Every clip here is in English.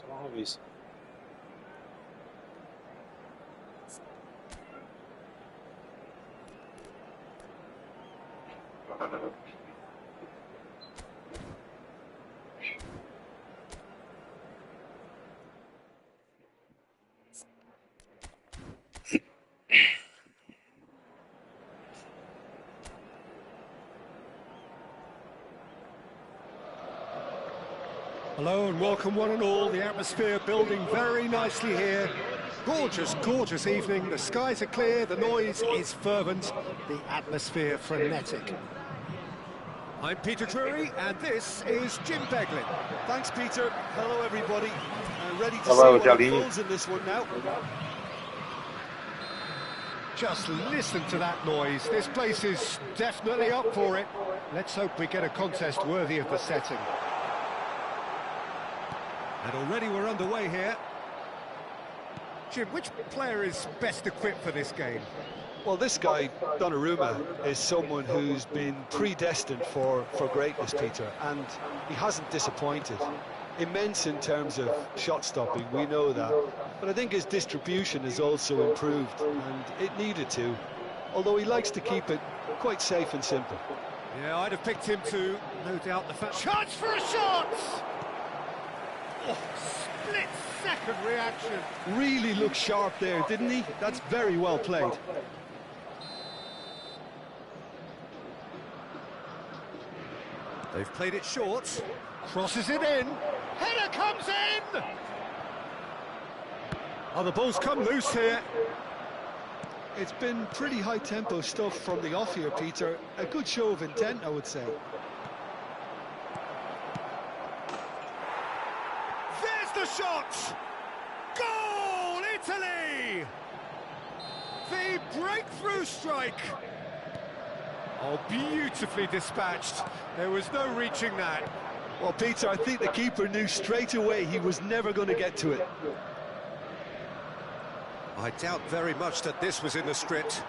صراحة بيس. Hello and welcome one and all. The atmosphere building very nicely here. Gorgeous, gorgeous evening. The skies are clear, the noise is fervent, the atmosphere frenetic. I'm Peter Drury and this is Jim Beglin. Thanks, Peter. Hello, everybody. Ready to Hello, see what Jolly. unfolds in this one now. Just listen to that noise. This place is definitely up for it. Let's hope we get a contest worthy of the setting. And already we're underway here. Jim, which player is best equipped for this game? Well, this guy, Donnarumma, is someone who's been predestined for greatness, Peter, and he hasn't disappointed. Immense in terms of shot stopping, we know that, but I think his distribution has also improved, and it needed to, although he likes to keep it quite safe and simple. Yeah, I'd have picked him too, no doubt the fact. Chance for a shot! Oh, split-second reaction. Really looked sharp there, didn't he? That's very well played. They've played it short. Crosses it in. Header comes in! Oh, the ball's come loose here. It's been pretty high-tempo stuff from the off here, Peter. A good show of intent, I would say. The shot! Goal, Italy! The breakthrough strike! Oh, beautifully dispatched. There was no reaching that. Well, Peter, I think the keeper knew straight away he was never going to get to it. I doubt very much that this was in the script.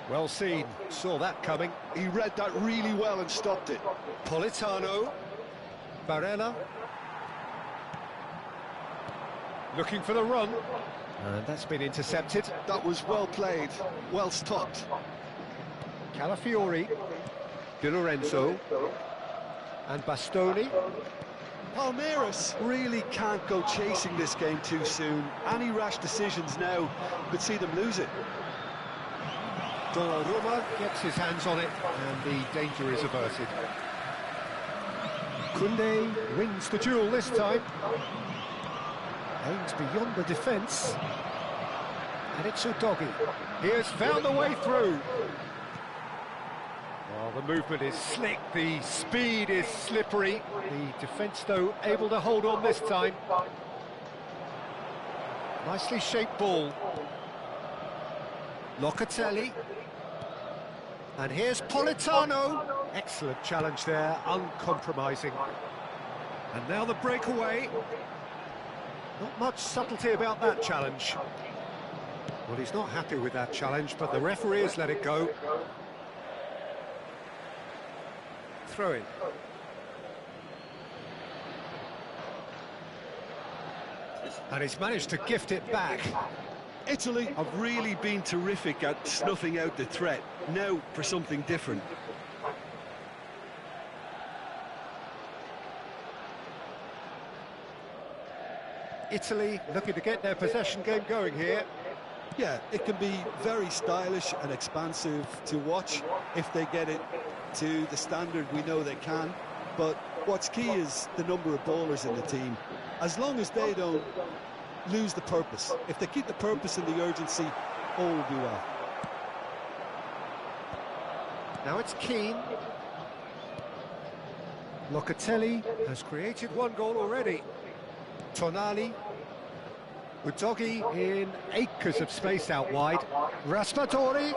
Well seen, saw that coming. He read that really well and stopped it. Politano, Barella, looking for the run, and that's been intercepted. That was well played, well stopped. Calafiori, Di Lorenzo, and Bastoni. Palmeiras really can't go chasing this game too soon. Any rash decisions now could see them lose it. Donnarumma gets his hands on it, and the danger is averted. Koundé wins the duel this time. Aims beyond the defence. And it's Udogi. He has found a way through. Oh, the movement is slick, the speed is slippery. The defence, though, able to hold on this time. Nicely shaped ball. Locatelli. And here's Politano. Excellent challenge there, uncompromising. And now the breakaway. Not much subtlety about that challenge. Well, he's not happy with that challenge, but the referee has let it go. Throw in. And he's managed to gift it back. Italy have really been terrific at snuffing out the threat. Now for something different. Italy looking to get their possession game going here. Yeah, it can be very stylish and expansive to watch if they get it to the standard we know they can. But what's key is the number of ballers in the team. As long as they don't lose the purpose. If they keep the purpose and the urgency, all will be well. Now it's Keane. Locatelli has created one goal already. Tonali. Udogi in acres of space out wide. Raspadori.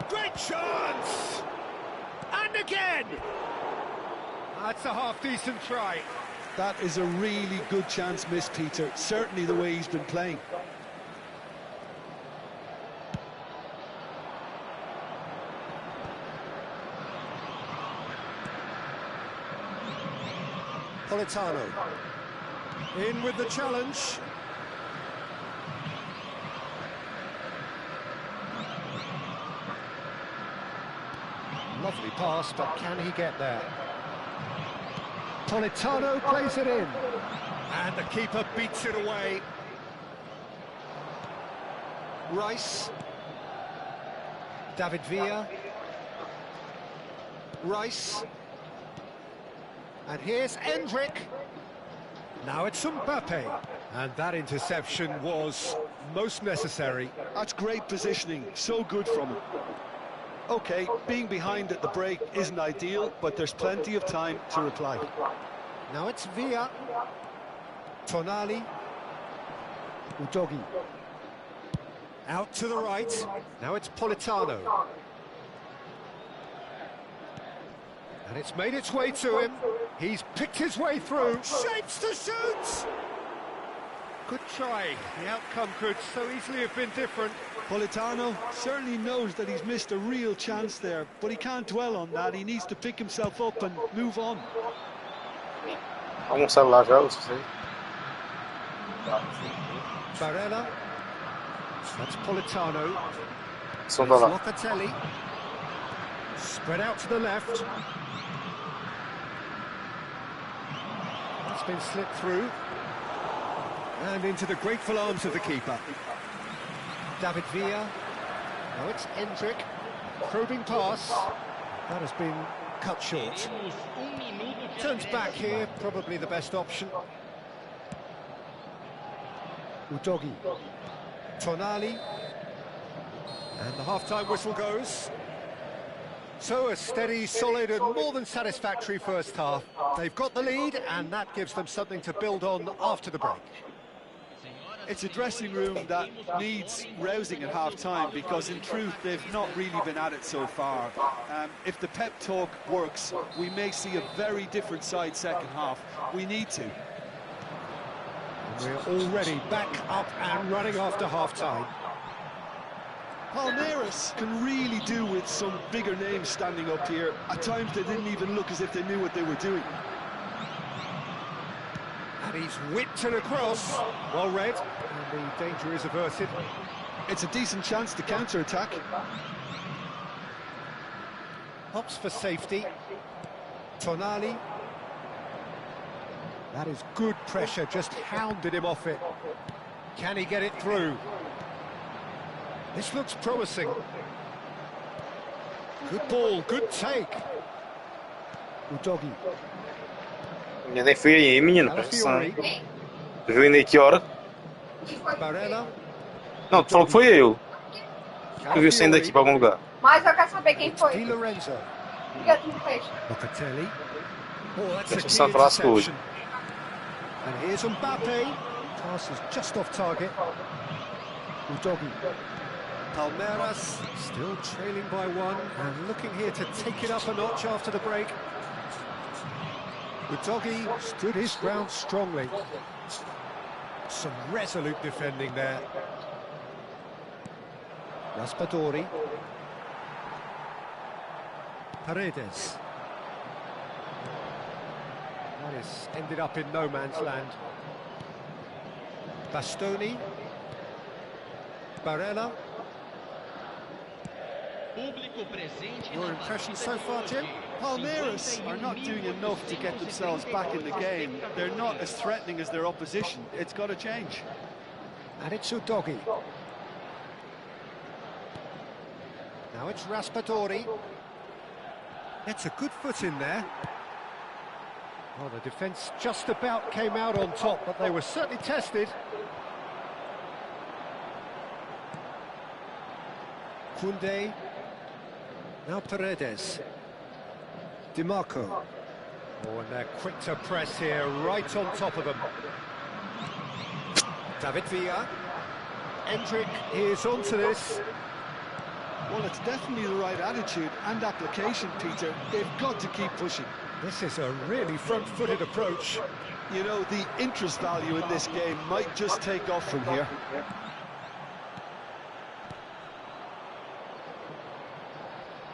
Great chance! And again! That's a half-decent try. That is a really good chance missed, Peter. Certainly the way he's been playing. Politano. In with the challenge. Lovely pass, but can he get there? Politano plays it in. And the keeper beats it away. Rice. David Villa. Rice. And here's Endrick. Now it's Mbappe. And that interception was most necessary. That's great positioning, so good from him. OK, being behind at the break isn't ideal, but there's plenty of time to reply. Now it's Villa. Tonali. Udogi. Out to the right. Now it's Politano. And it's made its way to him. He's picked his way through. Shapes to shoot! Good try. The outcome could so easily have been different. Politano certainly knows that he's missed a real chance there, but he can't dwell on that. He needs to pick himself up and move on. Algum celular já, você? Barella. That's Politano. Som tá lá. Locatelli. Spread out to the left. That's been slipped through. And into the grateful arms of the keeper. David Villa. Now it's Endrick. Probing pass. That has been cut short. Turns back here, probably the best option. Udogi. Tonali. And the half-time whistle goes. So a steady, solid and more than satisfactory first half. They've got the lead and that gives them something to build on after the break. It's a dressing room that needs rousing at half-time because in truth they've not really been at it so far. If the pep talk works, we may see a very different side second half. We need to. We're already back up and running after half-time. Palmeiras can really do with some bigger names standing up here. At times they didn't even look as if they knew what they were doing. And he's whipped it across. Well read. And the danger is averted. It's a decent chance to counter-attack. Opts for safety. Tonali. That is good pressure, just hounded him off it. Can he get it through? This looks promising. Good ball, good take. Udogi. Eu nem fui aí, menino, pressão. Tu viu ainda que hora? Barella. Não, tu falou que foi eu. Tu viu saindo daqui para algum lugar. Mas eu quero saber quem foi. Di Lorenzo. Liga aqui no peixe. Locatelli. Oh, that's a Deixa key só falar as coisas. interception. And here's Mbappe. Pass is just off target. Udogi. Palmeiras still trailing by one and looking here to take it up a notch after the break. Udogi stood his ground strongly. Some resolute defending there. Raspadori. Paredes. That is ended up in no man's land. Bastoni. Barella. Your impression so far, Jim? Palmeiras are not doing enough to get themselves back in the game. They're not as threatening as their opposition. It's got to change. And it's Udogi. Now it's Raspadori. It's a good foot in there. Well, the defence just about came out on top, but they were certainly tested. Koundé. Now Paredes. DiMarco. Oh, and they're quick to press here, right on top of them. David Villa. Endrick is onto this. Well, it's definitely the right attitude and application, Peter. They've got to keep pushing. This is a really front-footed approach. You know, the interest value in this game might just take off from here.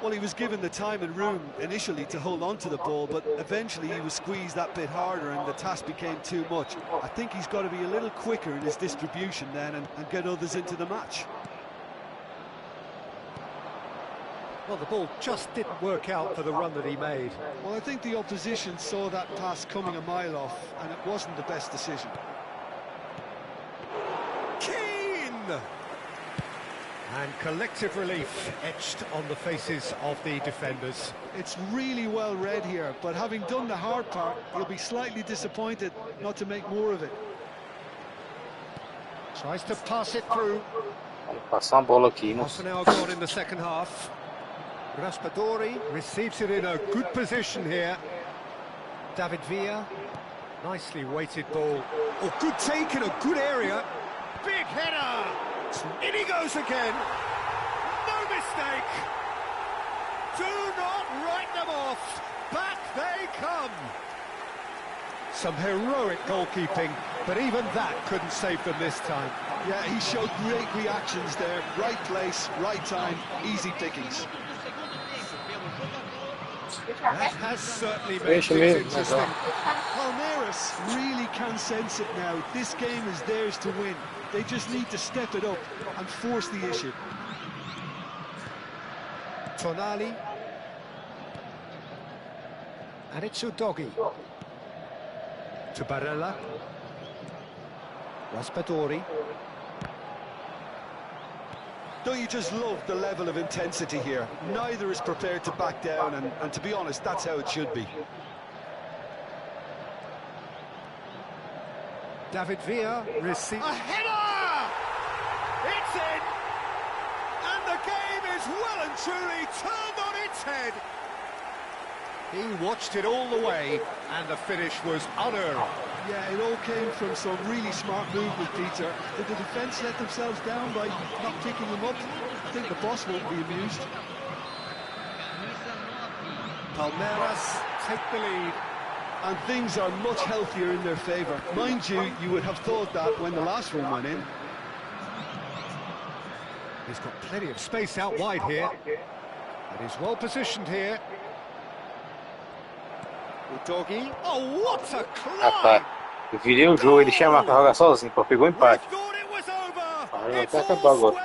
Well, he was given the time and room initially to hold on to the ball, but eventually he was squeezed that bit harder and the task became too much. I think he's got to be a little quicker in his distribution then and get others into the match. Well, the ball just didn't work out for the run that he made. Well, I think the opposition saw that pass coming a mile off, and it wasn't the best decision. Keane! And collective relief etched on the faces of the defenders. It's really well read here, but having done the hard part, he'll be slightly disappointed not to make more of it. Tries to pass it through. Vamos passar uma bola aqui, Half moço. an hour gone in the second half. Raspadori receives it in a good position here. David Villa, nicely weighted ball. Oh, good take in a good area. Big header! In he goes again. No mistake. Do not write them off. Back they come. Some heroic goalkeeping, but even that couldn't save them this time. Yeah, he showed great reactions there. Right place, right time, easy pickings. That has certainly made things interesting. Palmeiras really can sense it now. This game is theirs to win. They just need to step it up and force the issue. Tonali. And it's Udogi. To Barella. Raspadori. Don't you just love the level of intensity here? Neither is prepared to back down, and to be honest, that's how it should be. David Villa receives a header! It's in! And the game is well and truly turned on its head. He watched it all the way, and the finish was unearned. Yeah, it all came from some really smart movement, Peter. Did the defence let themselves down by not picking them up? I think the boss won't be amused. Palmeiras take the lead. And things are much healthier in their favour. Mind you, you would have thought that when the last one went in. He's got plenty of space out wide here. And he's well positioned here. Udogi. Oh, what a climb! Eu virei o jogo, ele tinha marcado jogar sozinho, pô, pegou o empate. Vai até acabar agora.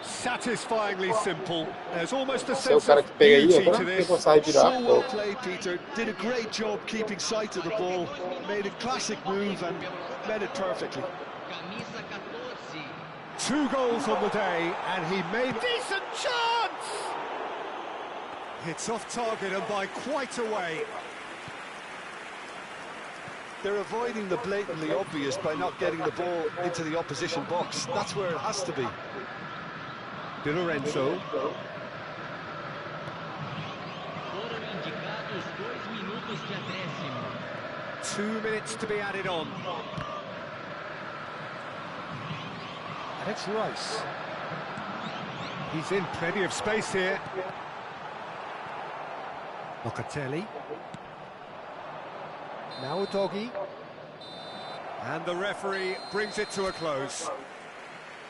Satisfyingly simple. There's almost a sense of beauty to this. So well played, Peter. Did a great job keeping sight of the ball. Made a classic move and led it perfectly. 2 goals on the day, and he made decent chance. It's off target and by quite a way. They're avoiding the blatantly obvious by not getting the ball into the opposition box. That's where it has to be. Di Lorenzo. 2 minutes to be added on. And it's Rice. He's in plenty of space here. Locatelli. Now Udogi. And the referee brings it to a close.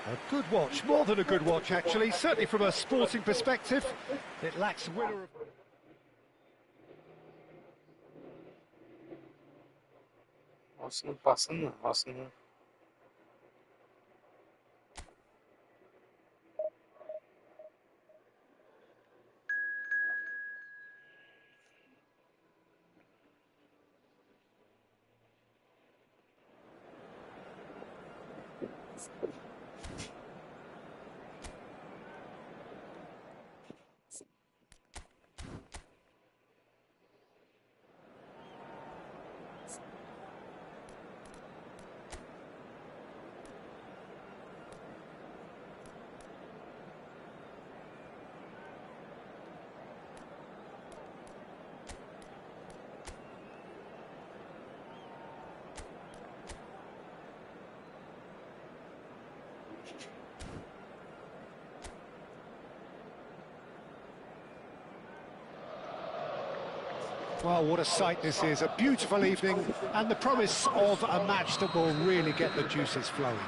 A good watch, more than a good watch actually, certainly from a sporting perspective. It lacks winner of... Nossa, não passa não, nossa, não. Well, what a sight this is, a beautiful evening and the promise of a match that will really get the juices flowing.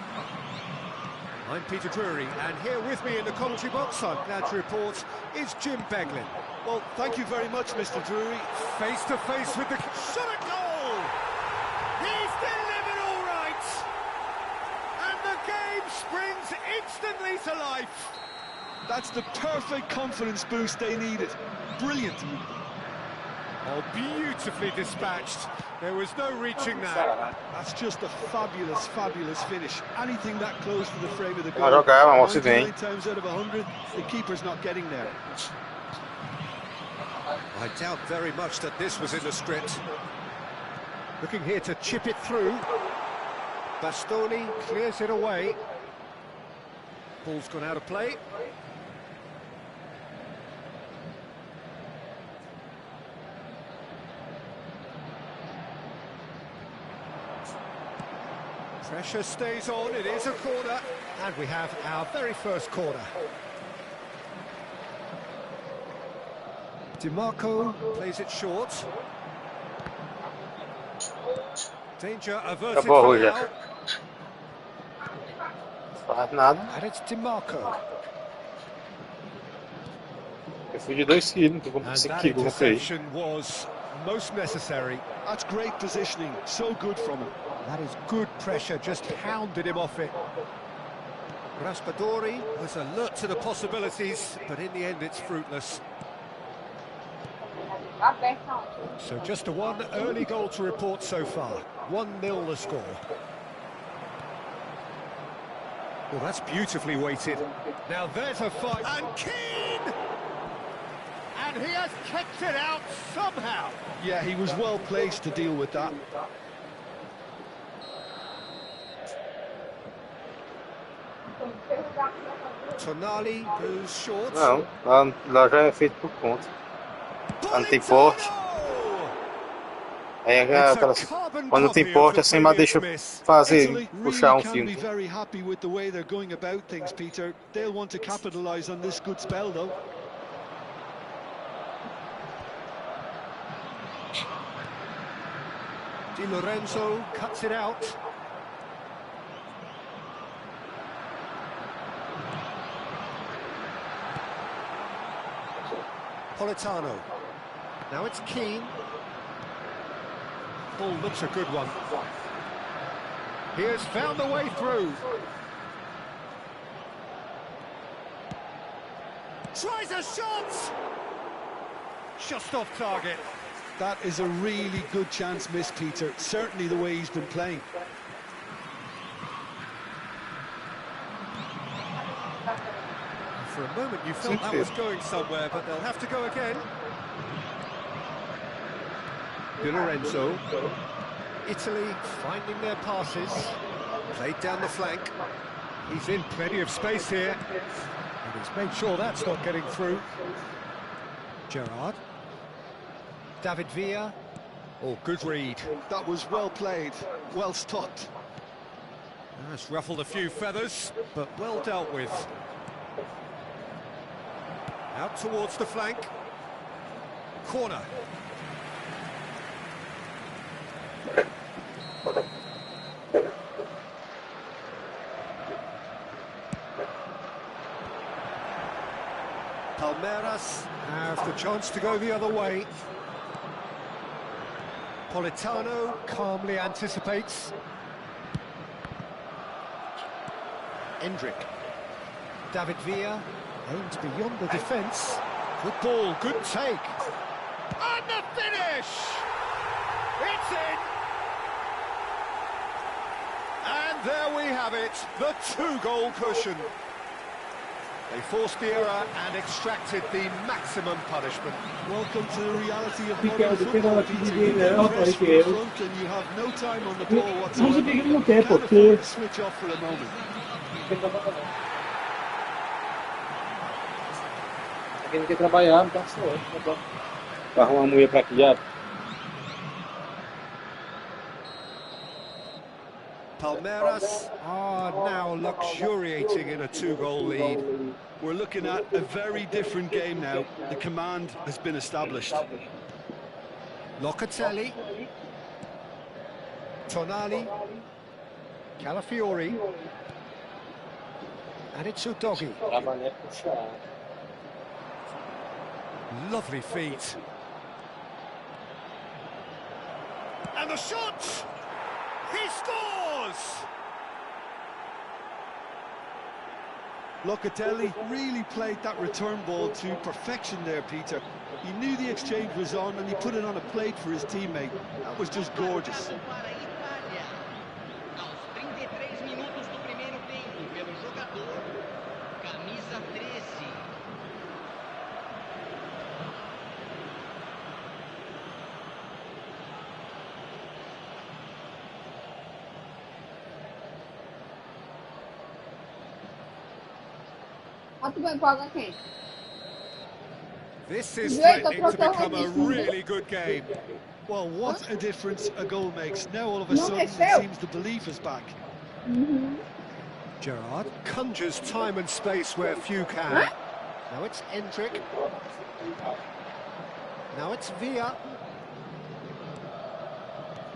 I'm Peter Drury, and here with me in the commentary box, I'm glad to report, is Jim Beglin. Well, thank you very much, Mr. Drury. Face to face with the shot at goal! He's delivered all right! And the game springs instantly to life! That's the perfect confidence boost they needed. Brilliant. Oh, beautifully dispatched. There was no reaching that. That's just a fabulous, fabulous finish. Anything that close to the frame of the goal. Vai jogar, vamos se bem. 99 times out of 100, the keeper's not getting there. I doubt very much that this was in the script. Looking here to chip it through. Bastoni clears it away. Ball's gone out of play. Pressure stays on, it is a corner, and we have our very first corner. DiMarco plays it short. Danger averted Acabou, for Roger. now. Faz nada. And it's DiMarco. Eu fui de 2 quilos, não tô com And 5 that quilos, não sei. interception was most necessary. That's great positioning. So good from him. That is good pressure, just hounded him off it. Raspadori was alert to the possibilities, but in the end it's fruitless. So just a one early goal to report so far. 1-0 the score. Well, that's beautifully weighted. Now there's a fight. And Keane! And he has kicked it out somehow. Yeah, he was well placed to deal with that. Tonali goes short. Não, lá já é feito por conta. Lá não tem porte. Aí é aquelas, quando não tem porte, a Sema deixa fazer, Italy puxar really can filme. be very happy with the way they're going about things, Peter. They'll want to capitalise on this good spell, though. Di Lorenzo cuts it out. Politano. Now it's Keane. Ball looks a good one. He has found the way through. Tries a shot! Just off target. That is a really good chance missed, Peter. Certainly the way he's been playing. For a moment you felt that was going somewhere, but they'll have to go again. Di Lorenzo. Italy finding their passes. Played down the flank. He's in plenty of space here. And he's made sure that's not getting through. Gerrard. David Villa. Oh, good read. That was well played, well stopped. That's ruffled a few feathers, but well dealt with. Out towards the flank. Corner. Palmeiras have the chance to go the other way. Politano calmly anticipates. Endrick. David Villa aims beyond the defence. Good ball, good take. And the finish! It's in! And there we have it, the 2-goal cushion. They forced the error and extracted the maximum punishment. Welcome to the reality of modern football, Peter. You get press from the front and you have no time on the ball whatsoever. You can't afford to switch off for a moment. Quem não quer trabalhar, não tá certo, tá bom. Vai arrumar uma mulher pra criar. Palmeiras are now luxuriating in a 2-goal lead. We're looking at a very different game now. The command has been established. Locatelli. Tonali. Calafiori. And it's Udogi. Trabalhar é puxar. Lovely feet. And the shot! He scores! Locatelli really played that return ball to perfection there, Peter. He knew the exchange was on and he put it on a plate for his teammate. That was just gorgeous. This is threatening to become a really good game. Well, what a difference a goal makes. Now all of a sudden it seems the belief is back. Gerrard conjures time and space where few can. Now it's Endrick. Now it's Villa.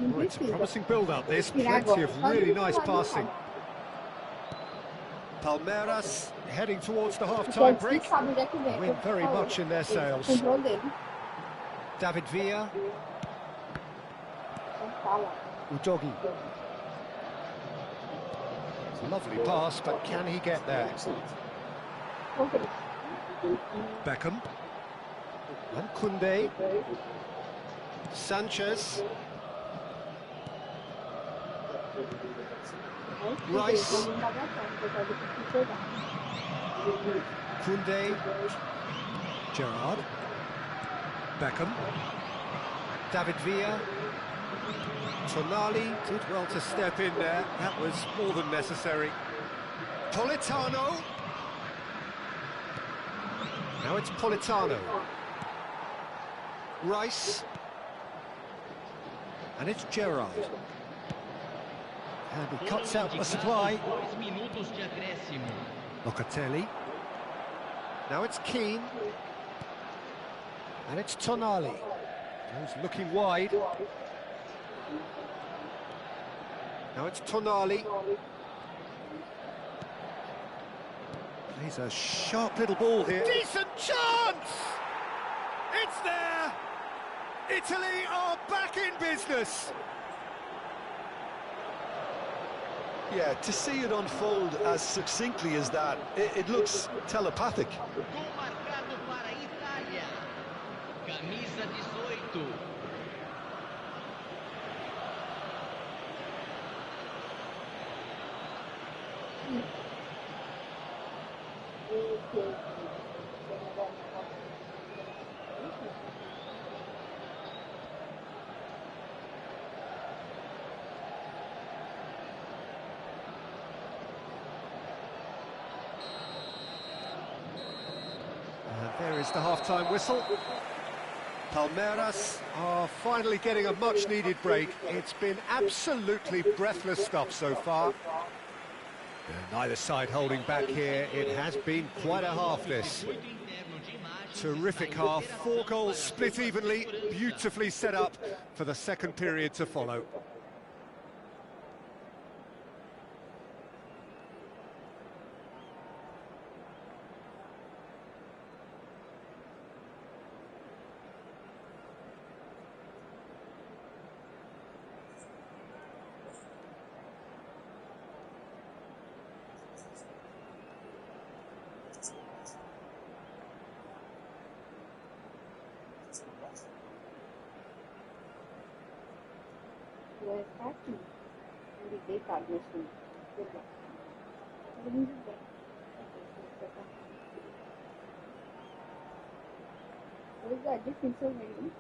Oh, it's a promising build-up, this. Plenty of really nice passing. Palmeiras heading towards the half-time break. Win very much in their sails. David Villa. Udogi. It's a lovely pass, but can he get there? Beckham. And Koundé. Sanchez. Rice. Koundé. Gerrard. Beckham. David Villa. Tonali did well to step in there. That was more than necessary. Politano. Now it's Politano. Rice. And it's Gerrard. And he cuts out the supply. Locatelli. Now it's Keane. And it's Tonali. He's looking wide. Now it's Tonali. Plays a sharp little ball here. Decent chance! It's there! Italy are back in business! Yeah, to see it unfold as succinctly as that, it looks telepathic. There is the half-time whistle. Palmeiras are finally getting a much-needed break. It's been absolutely breathless stuff so far. Neither side holding back here. It has been quite a half, this. Terrific half. 4 goals split evenly, beautifully set up for the second period to follow. What is that difference over here?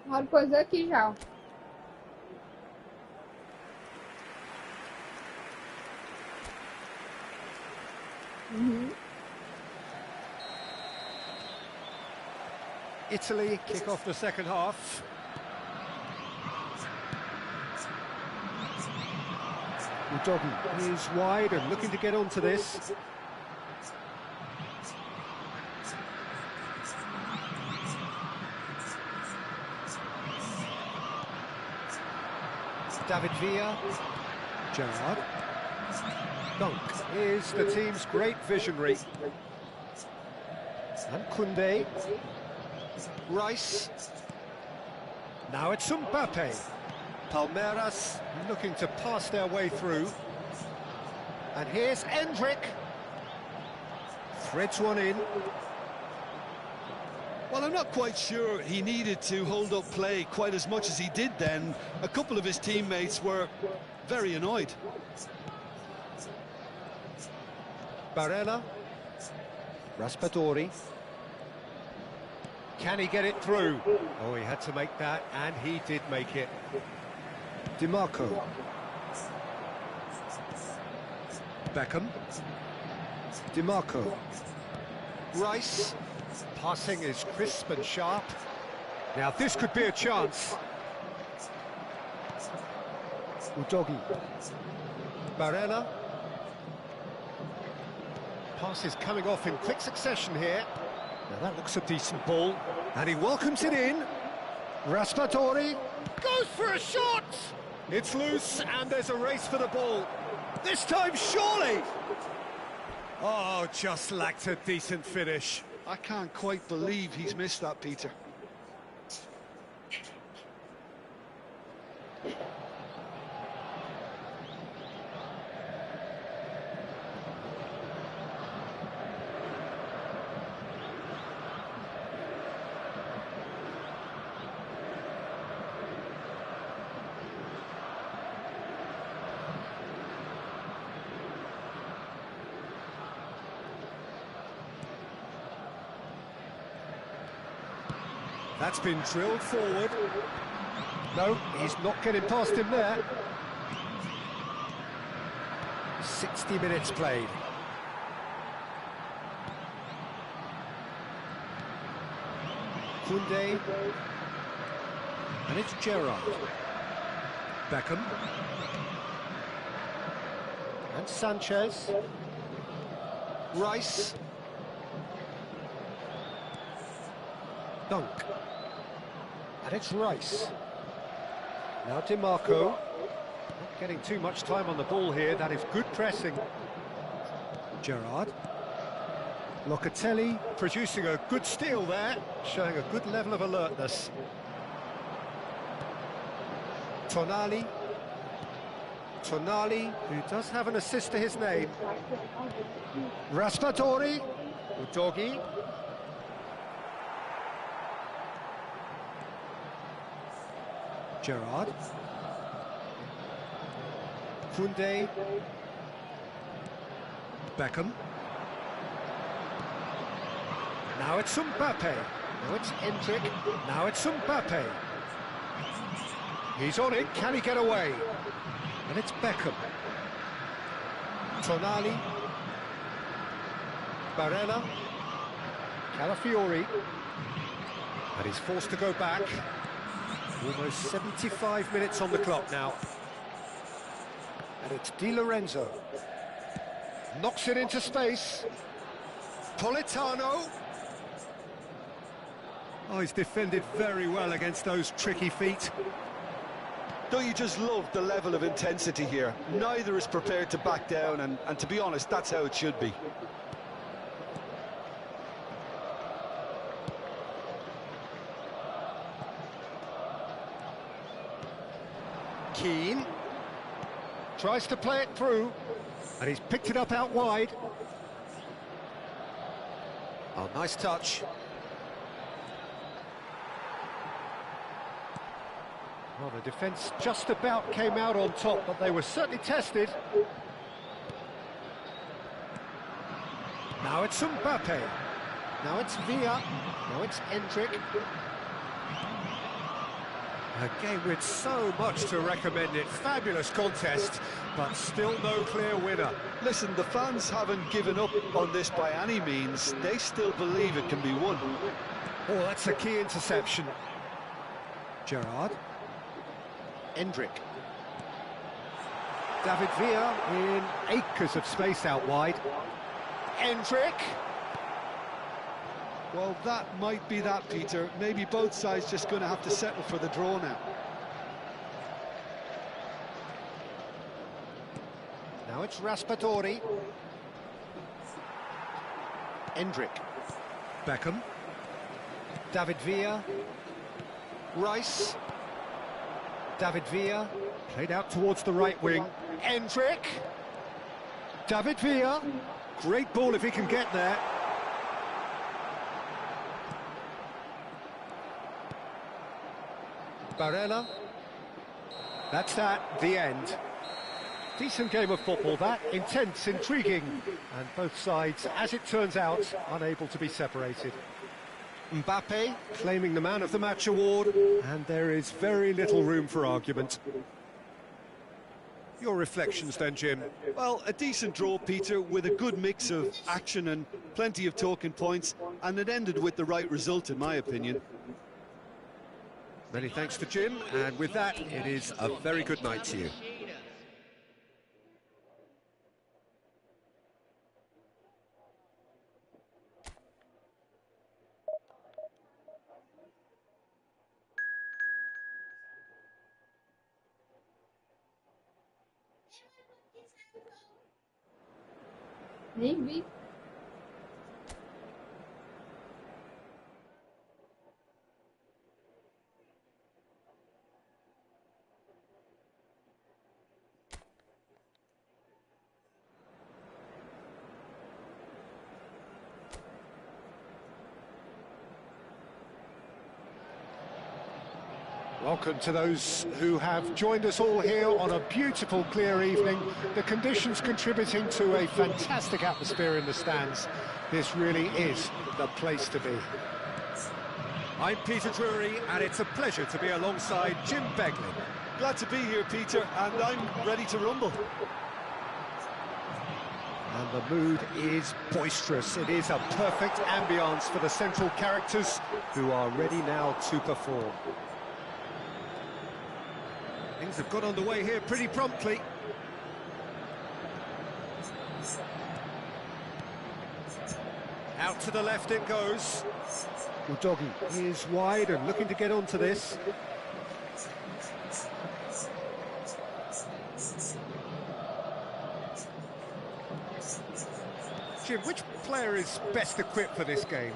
Uma coisa aqui já. Italy kick off the second half. Udogi is wide and looking to get onto this. David Villa. Gerrard. Dunk is the team's great visionary. And Koundé. Rice. Now it's Mbappe. Palmeiras looking to pass their way through. And here's Endrick. Threads one in. Well, I'm not quite sure he needed to hold up play quite as much as he did then. A couple of his teammates were very annoyed. Barella. Raspadori. Can he get it through? Oh, he had to make that, and he did make it. DiMarco. Beckham. DiMarco. Rice. Passing is crisp and sharp. Now this could be a chance. Udogi. Barella. Pass is coming off in quick succession here. Now that looks a decent ball. And he welcomes it in. Raspadori goes for a shot! It's loose and there's a race for the ball. This time surely! Oh, just lacked a decent finish. I can't quite believe he's missed that, Peter. That's been drilled forward. No, he's not getting past him there. 60 minutes played. Koundé. And it's Gerrard. Beckham. And Sanchez. Rice. Dunk. And it's Rice. Now DiMarco. Not getting too much time on the ball here. That is good pressing. Gerrard. Locatelli producing a good steal there, showing a good level of alertness. Tonali. Tonali, who does have an assist to his name. Raspadori. Udogi. Gerrard. Koundé. Beckham. Now it's Mbappe. Now it's Endrick. Now it's Mbappe. He's on it. Can he get away? And it's Beckham. Tonali. Barella. Calafiori. And he's forced to go back. Almost 75 minutes on the clock now. And it's Di Lorenzo. Knocks it into space. Politano. Oh, he's defended very well against those tricky feet. Don't you just love the level of intensity here? Neither is prepared to back down, and to be honest, that's how it should be. Keane tries to play it through, and he's picked it up out wide. Oh, nice touch. Well, the defence just about came out on top, but they were certainly tested. Now it's Mbappe. Now it's Villa. Now it's Endrick. A game with so much to recommend it. Fabulous contest, but still no clear winner. Listen, the fans haven't given up on this by any means. They still believe it can be won. Oh, that's a key interception. Gerrard. Endrick. David Villa in acres of space out wide. Endrick. Well, that might be that, Peter. Maybe both sides just going to have to settle for the draw now. Now it's Raspadori. Endrick. Beckham. David Villa. Rice. David Villa. Played out towards the right wing. Endrick. David Villa. Great ball if he can get there. Barella. That's that, the end. Decent game of football, that. Intense, intriguing. And both sides, as it turns out, unable to be separated. Mbappe claiming the Man of the Match award, and there is very little room for argument. Your reflections then, Jim? Well, a decent draw, Peter, with a good mix of action and plenty of talking points, and it ended with the right result, in my opinion. Many thanks to Jim, and with that, it is a very good night to you. Maybe. Welcome to those who have joined us all here on a beautiful, clear evening. The conditions contributing to a fantastic atmosphere in the stands. This really is the place to be. I'm Peter Drury, and it's a pleasure to be alongside Jim Beglin. Glad to be here, Peter, and I'm ready to rumble. And the mood is boisterous. It is a perfect ambience for the central characters who are ready now to perform. Things have got underway here pretty promptly. Out to the left it goes. Udogi is wide and looking to get onto this. Jim, which player is best equipped for this game?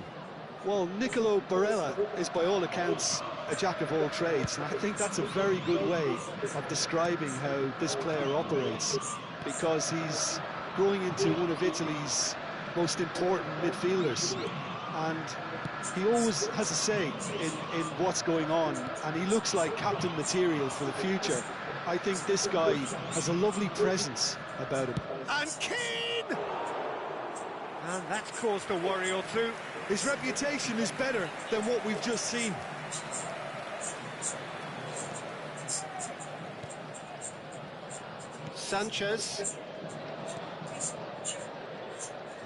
Well, Nicolo Barella is by all accounts a jack of all trades, and I think that's a very good way of describing how this player operates, because he's growing into one of Italy's most important midfielders, and he always has a say in what's going on, and he looks like captain material for the future. I think this guy has a lovely presence about him. And Keane! And that's caused a worry or two. His reputation is better than what we've just seen. Sanchez.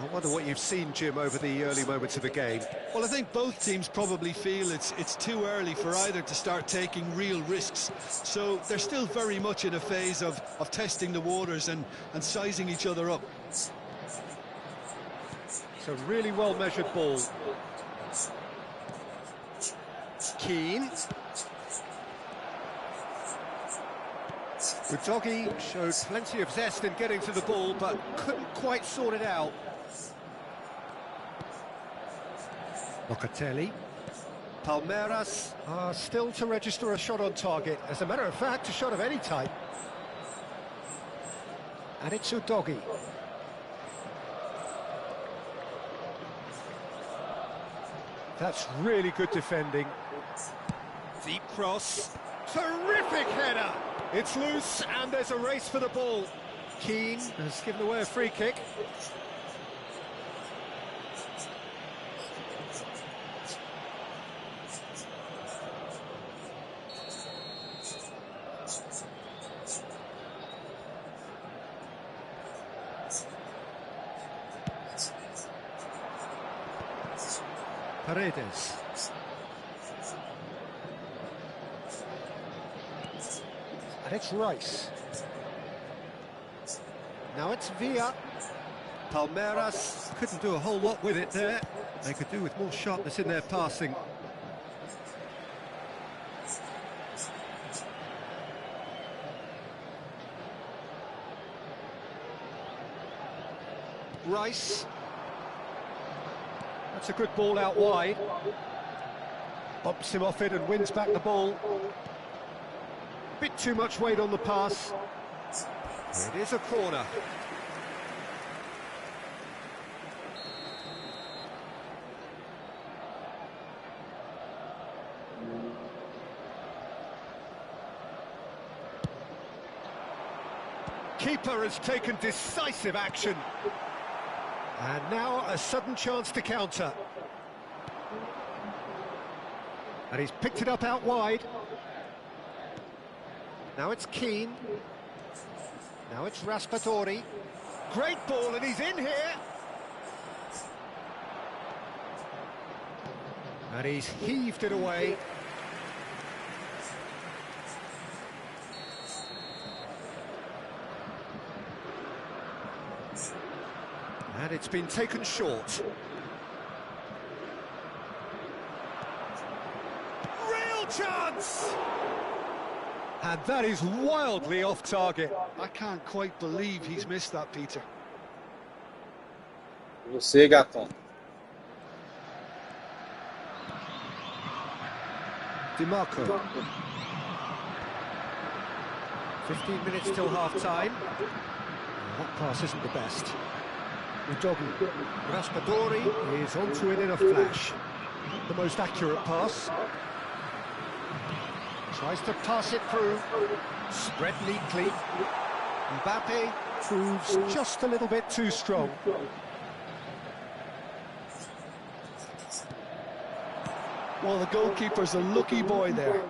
I wonder what you've seen, Jim, over the early moments of the game. Well, I think both teams probably feel it's too early for either to start taking real risks. So they're still very much in a phase of testing the waters and sizing each other up. It's a really well-measured ball. Keane. Udogi showed plenty of zest in getting to the ball, but couldn't quite sort it out. Locatelli. Palmeiras are still to register a shot on target. As a matter of fact, a shot of any type. And it's Udogi. That's really good defending. Deep cross. Terrific header! It's loose, and there's a race for the ball. Keane has given away a free kick. Paredes. And it's Rice. Now it's Villa. Palmeiras couldn't do a whole lot with it there. They could do with more sharpness in their passing. Rice. That's a good ball out wide. Bumps him off it and wins back the ball. Bit too much weight on the pass. It is a corner. Keeper has taken decisive action. And now a sudden chance to counter. And he's picked it up out wide. Now it's Keane. Now it's Raspadori. Great ball, and he's in here. And he's heaved it away. And it's been taken short. Real chance! And that is wildly off target. I can't quite believe he's missed that, Peter. Você, gatão. DiMarco. 15 minutes till half-time. That pass isn't the best. Udogi. Raspadori is onto it in a flash. Not the most accurate pass. Tries to pass it through. Spread neatly. Mbappe proves just a little bit too strong. Well, the goalkeeper's a lucky boy there.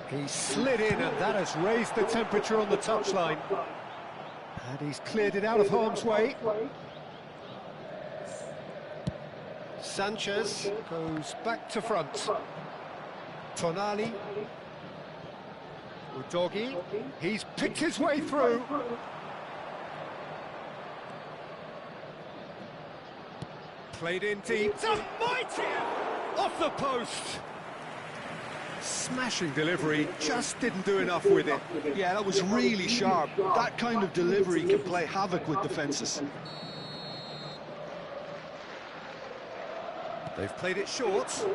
He slid in, and that has raised the temperature on the touchline. And he's cleared it out of harm's way. Sanchez goes back to front. Tonali. Udogi. He's picked his way through. Played in deep. It's a mighty off the post. Smashing delivery, just didn't do enough with it. Yeah, that was really sharp. That kind of delivery can play havoc with defences. They've played it short.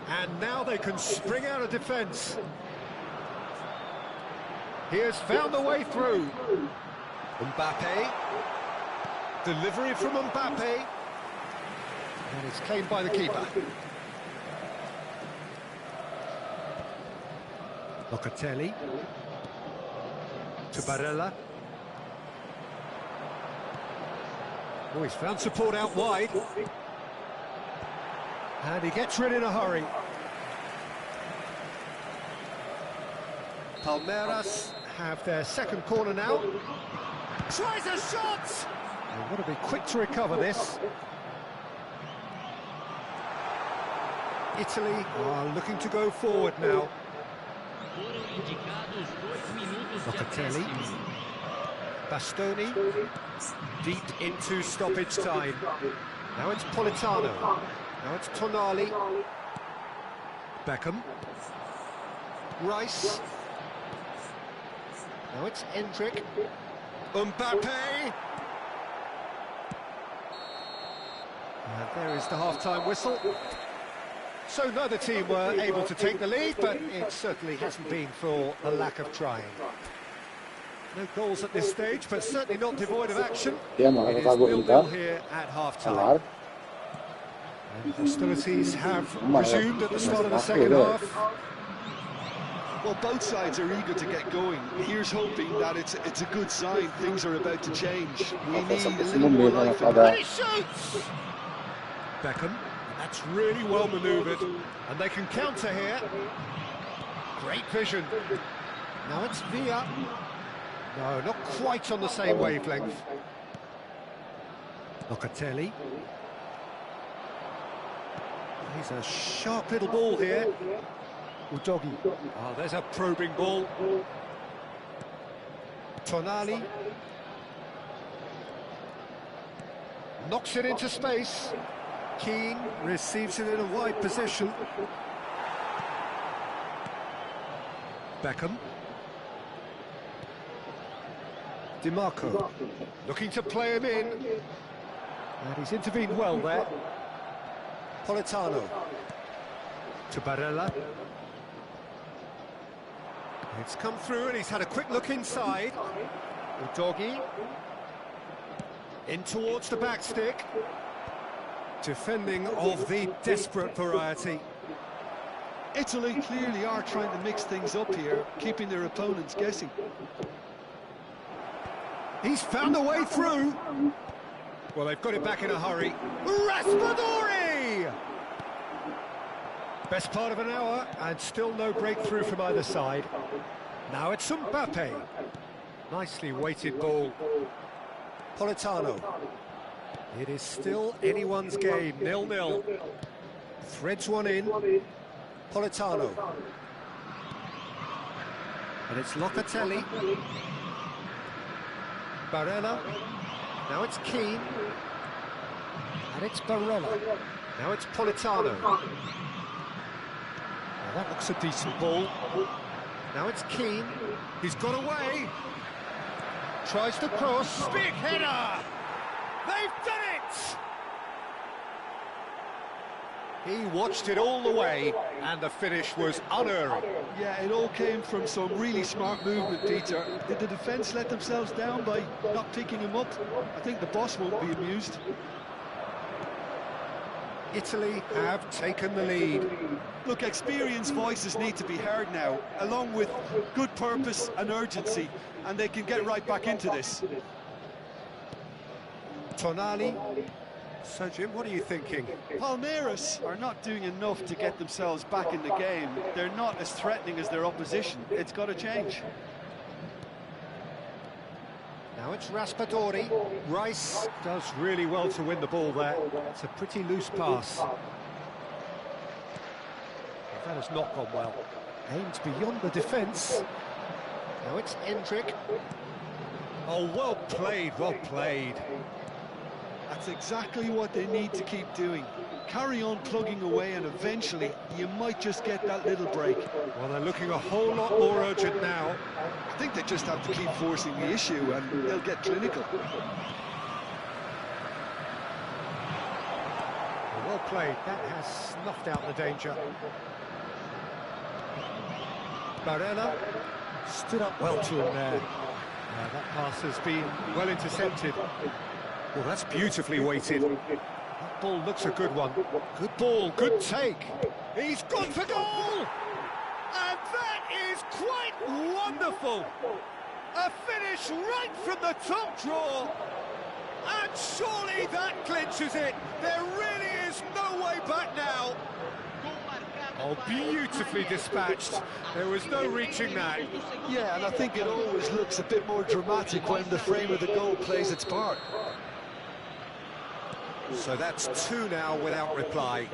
And now they can spring out of defence. He has found the way through. Mbappe. Delivery from Mbappe. And it's claimed by the keeper. Locatelli. To Barella. Oh, he's found support out wide. And he gets rid in a hurry. Palmeiras have their second corner now. Tries a shot! They've got to be quick to recover this. Italy are looking to go forward now. Locatelli. Bastoni. Deep into stoppage time. Now it's Politano. Now it's Tonali. Beckham. Rice. Now it's Endrick. Mbappe! And there is the half-time whistle. So neither team were able to take the lead, but it certainly hasn't been for a lack of trying. No goals at this stage, but certainly not devoid of action. It is 0-0 here at half-time. And hostilities have resumed at the start of the second half. Well, both sides are eager to get going. Here's hoping that it's a good sign. Things are about to change. We need a little more life in And he shoots! Beckham. That's really well manoeuvred. And they can counter here. Great vision. Now it's Villa. No, not quite on the same wavelength. Locatelli. He's a sharp little ball here. Udogi. Oh, there's a probing ball. Tonali. Knocks it into space. Keane receives it in a wide position. Beckham. DiMarco. Looking to play him in. And he's intervened well there. Politano. To Barella. It's come through and he's had a quick look inside. Udogi. In towards the back stick. Defending of the desperate variety. Italy clearly are trying to mix things up here, keeping their opponents guessing. He's found a way through. Well, they've got it back in a hurry. Raspadori! Best part of an hour, and still no breakthrough from either side. Now it's Mbappe. Nicely weighted ball. Politano. It is still anyone's game, 0-0. Threads one in. Politano. And it's Locatelli. Barella. Now it's Keane. And it's Barella. Now it's Politano. Now that looks a decent ball. Now it's Keane. He's got away. Tries to cross. Big header! They've done it! He watched it all the way, and the finish was unerring. Yeah, it all came from some really smart movement, Peter. Did the defence let themselves down by not picking him up? I think the boss won't be amused. Italy have taken the lead. Look, experienced voices need to be heard now, along with good purpose and urgency, and they can get right back into this. Tonali. So, Jim, what are you thinking? Palmeiras are not doing enough to get themselves back in the game. They're not as threatening as their opposition. It's got to change. Now it's Raspadori. Rice does really well to win the ball there. It's a pretty loose pass. Well, that has not gone well. Aimed beyond the defence. Now it's Endrick. Oh, well played, well played. That's exactly what they need to keep doing. Carry on plugging away, and eventually you might just get that little break. Well, they're looking a whole lot more urgent now. I think they just have to keep forcing the issue and they'll get clinical. Well played. That has snuffed out the danger. Barella stood up well to him there. That pass has been well intercepted. Well, that's beautifully weighted. That ball looks a good one. Good ball, good take. He's gone for goal! And that is quite wonderful. A finish right from the top draw. And surely that clinches it. There really is no way back now. Oh, beautifully dispatched. There was no reaching that. Yeah, and I think it always looks a bit more dramatic when the frame of the goal plays its part. So that's two now without reply.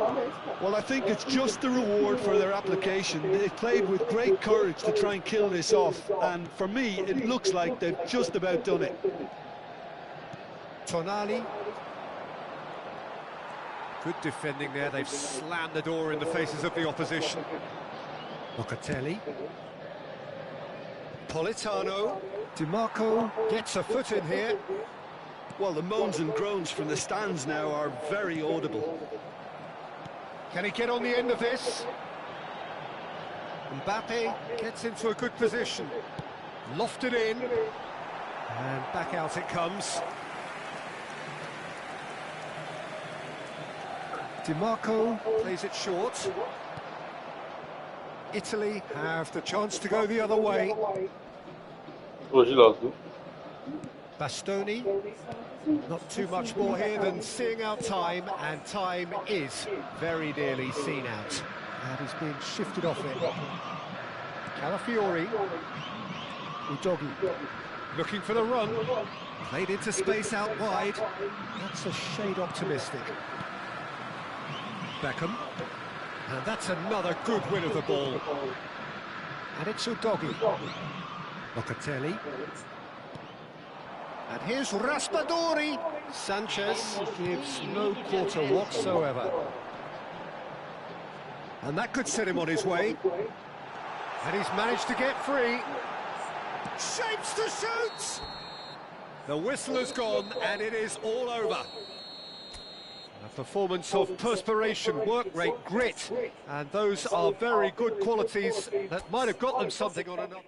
Well, I think it's just the reward for their application. They've played with great courage to try and kill this off, and for me, it looks like they've just about done it. Tonali. Good defending there. They've slammed the door in the faces of the opposition. Locatelli. Politano. DiMarco gets a foot in here. Well, the moans and groans from the stands now are very audible. Can he get on the end of this? Mbappe gets into a good position. Lofted in. And back out it comes. DiMarco plays it short. Italy have the chance to go the other way. Bastoni. Not too much more here than seeing out time, and time is very nearly seen out. And he's being shifted off it. Calafiori. Udogi. Looking for the run. Played into space out wide. That's a shade optimistic. Beckham. And that's another good win of the ball. And it's Udogi. Locatelli. And here's Raspadori. Sanchez gives no quarter whatsoever. And that could set him on his way. And he's managed to get free. Shapes to shoot! The whistle has gone and it is all over. A performance of perspiration, work rate, grit. And those are very good qualities that might have got them something on another.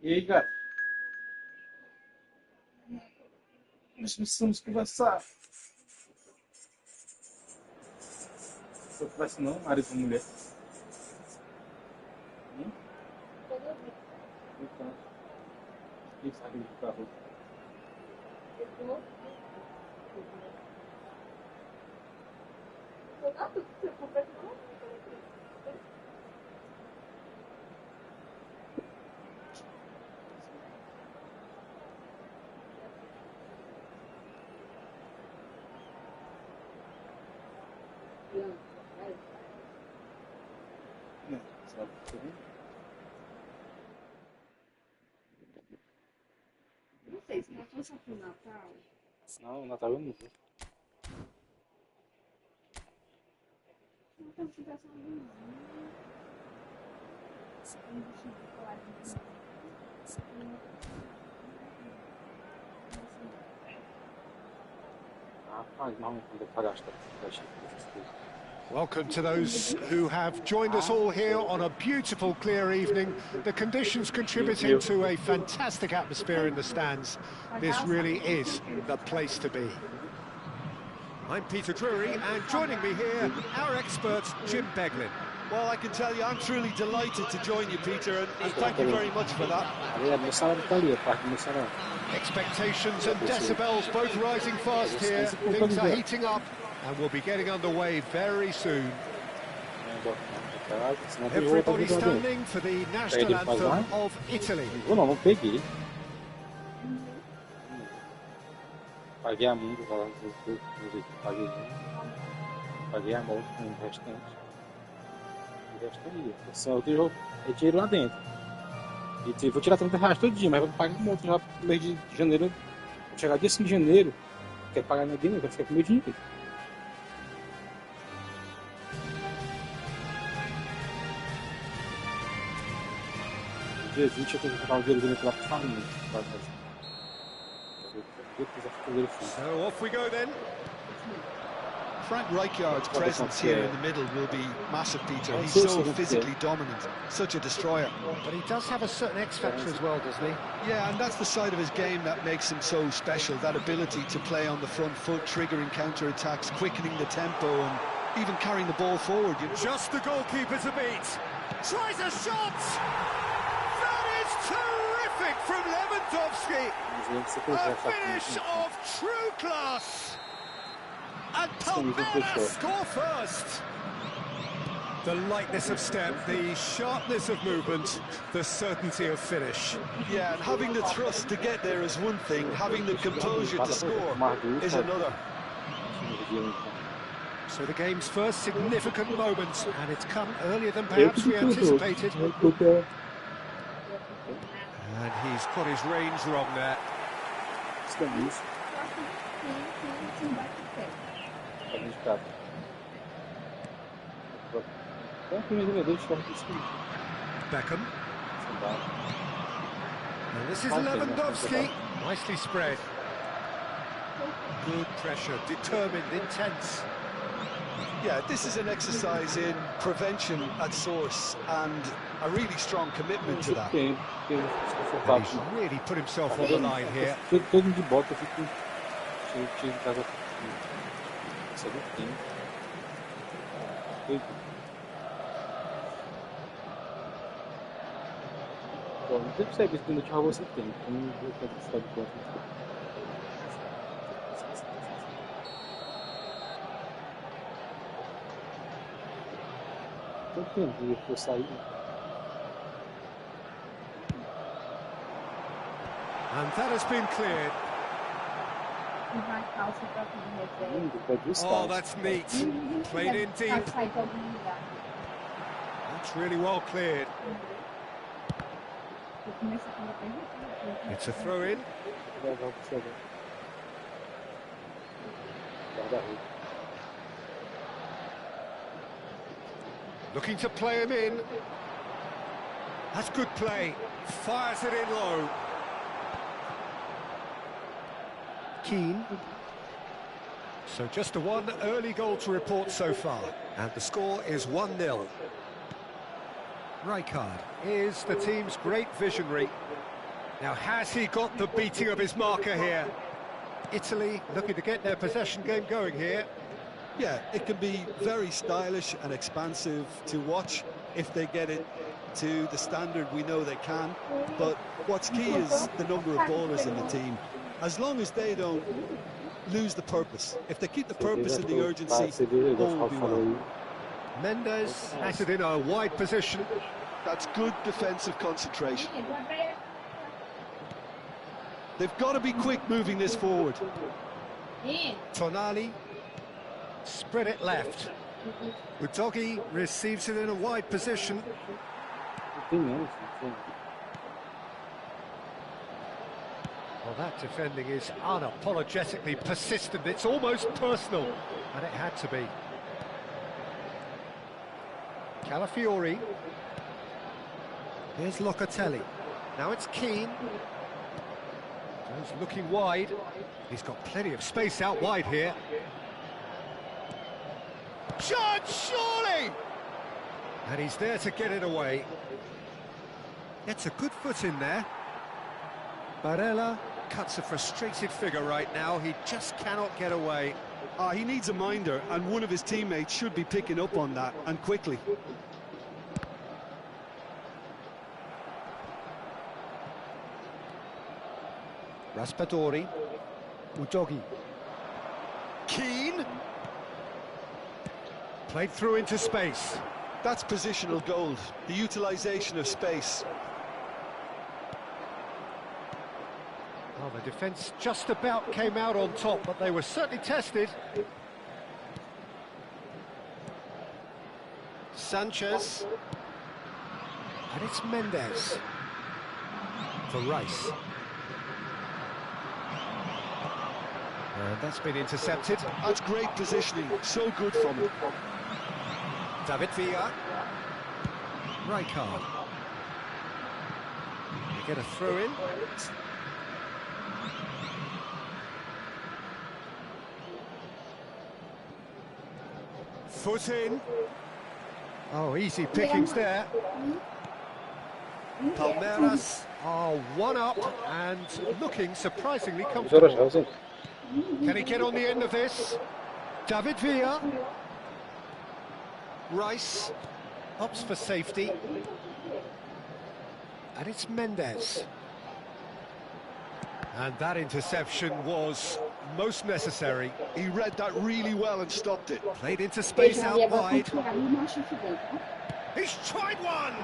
E aí, cara? Nós precisamos conversar. Se eu converso não, marido com mulher. Então, o que sabe do carro? Sabe? Não sei, se não fosse pro Natal. Não, o Natal eu não vou. como se tivesse uma luzinha. Um vestido coladinho. Welcome to those who have joined us all here on a beautiful, clear evening. The conditions contributing to a fantastic atmosphere in the stands. This really is the place to be. I'm Peter Drury, and joining me here, our expert, Jim Beglin. Well, I can tell you, I'm truly delighted to join you, Peter, and thank you very much for that. Expectations and decibels both rising fast here. Things are heating up, and we'll be getting underway very soon. Everybody standing for the national anthem of Italy. Não peguei. Paguei a mão, paguei a mão com o restante. O resto aí. Só eu tiro lá dentro. E vou tirar 30 reais todo dia, mas vou pagar um monte já no mês de janeiro. Vou chegar dia 5 de janeiro. Não quero pagar ninguém, não quero ficar com o meu dinheiro. Dia 20 eu tenho que botar o dinheiro lá para família. So off we go then. Frank Rijkaard's presence here in the middle will be massive, Peter. He's so physically dominant, such a destroyer. But he does have a certain X factor as well, doesn't he? Yeah, and that's the side of his game that makes him so special, that ability to play on the front foot, triggering counter-attacks, quickening the tempo, and even carrying the ball forward. Just the goalkeeper to beat. Tries a shot! That is terrific from Lewandowski! A finish of true class! And Palmeiras score first! The lightness of step, the sharpness of movement, the certainty of finish. Yeah, and having the thrust to get there is one thing, having the composure to score is another. So the game's first significant moment, and it's come earlier than perhaps we anticipated. And he's got his range wrong there. Beckham. And this is Lewandowski. Nicely spread. Good pressure, determined, intense. Yeah, this is an exercise in prevention at source and a really strong commitment to that. And he's really put himself on the line here. And that has been cleared. Oh, that's neat. Played in deep. That's really well cleared. It's a throw in. Looking to play him in. That's good play. Fires it in low. Keane. So just a one early goal to report so far. And the score is 1-0. Rijkaard is the team's great visionary. Now, has he got the beating of his marker here? Italy looking to get their possession game going here. Yeah, it can be very stylish and expansive to watch if they get it to the standard we know they can. But what's key is the number of ballers in the team. As long as they don't lose the purpose. If they keep the purpose and the urgency, all will be well. Mendes has it in a wide position. That's good defensive concentration. They've got to be quick moving this forward. Tonali spread it left. Udogi receives it in a wide position. Well, that defending is unapologetically persistent. It's almost personal, and it had to be. Calafiori. Here's Locatelli. Now it's Keane. He's looking wide. He's got plenty of space out wide here. Shot, surely! And he's there to get it away. Gets a good foot in there. Barella cuts a frustrated figure right now. He just cannot get away. He needs a minder, and one of his teammates should be picking up on that, and quickly. Raspadori. Udogi. Keane. Played through into space. That's positional gold, the utilisation of space. Well, the defence just about came out on top, but they were certainly tested. Sanchez. And it's Mendes. For Rice. And that's been intercepted. That's great positioning, so good from him. David Villa. Rijkaard. They get a throw in. Foot in. Oh, easy pickings there. Palmeiras are one up and looking surprisingly comfortable. Can he get on the end of this? David Villa. Rice opts for safety. And it's Mendes. And that interception was most necessary. He read that really well and stopped it. Played into space out wide. He's tried one!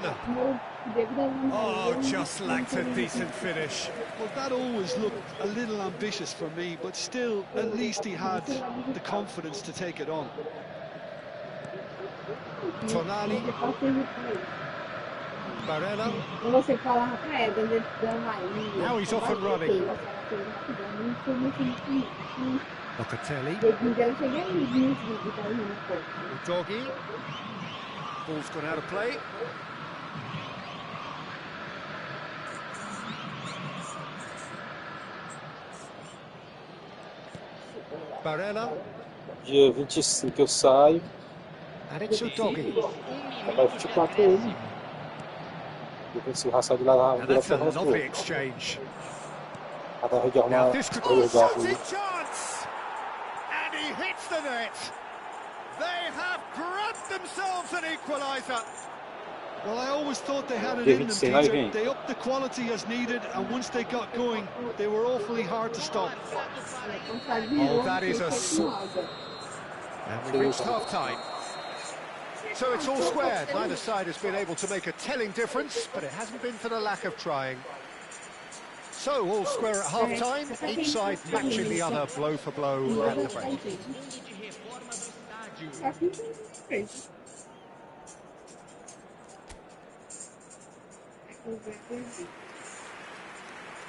Oh, just lacked a decent finish. Well, that always looked a little ambitious for me, but still, at least he had the confidence to take it on. Tonali. Barella. Now he's off and running. Locatelli. Udogi. Ball's gone out of play. Barella. Dia 25 eu saio. And it's Udogi. Vai 24 ele. Eu penso o raça de lá Now that's a lovely exchange. Now this could be a chance! And he hits the net. They have grabbed themselves an equaliser. Well, I always thought they had it in them, Peter. They upped the quality as needed, and once they got going, they were awfully hard to stop. Oh, that is a... And we reached half-time. So it's all squared. Neither side has been able to make a telling difference, but it hasn't been for the lack of trying. So all square at half-time, each side matching the other blow for blow at the break.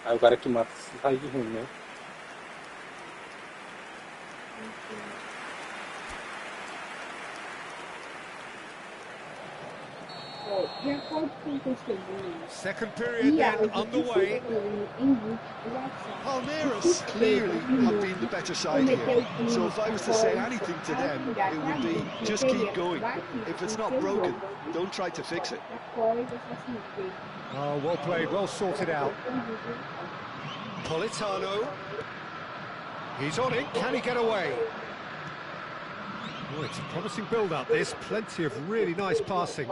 Aí o cara que mata sai de ruim, né? Second period then underway. Palmeiras clearly have been the better side here. So if I was to say anything to them, it would be just keep going. If it's not broken, don't try to fix it. Oh, well played, well sorted out. Politano. He's on it, can he get away? Oh, it's a promising build-up, this. Plenty of really nice passing.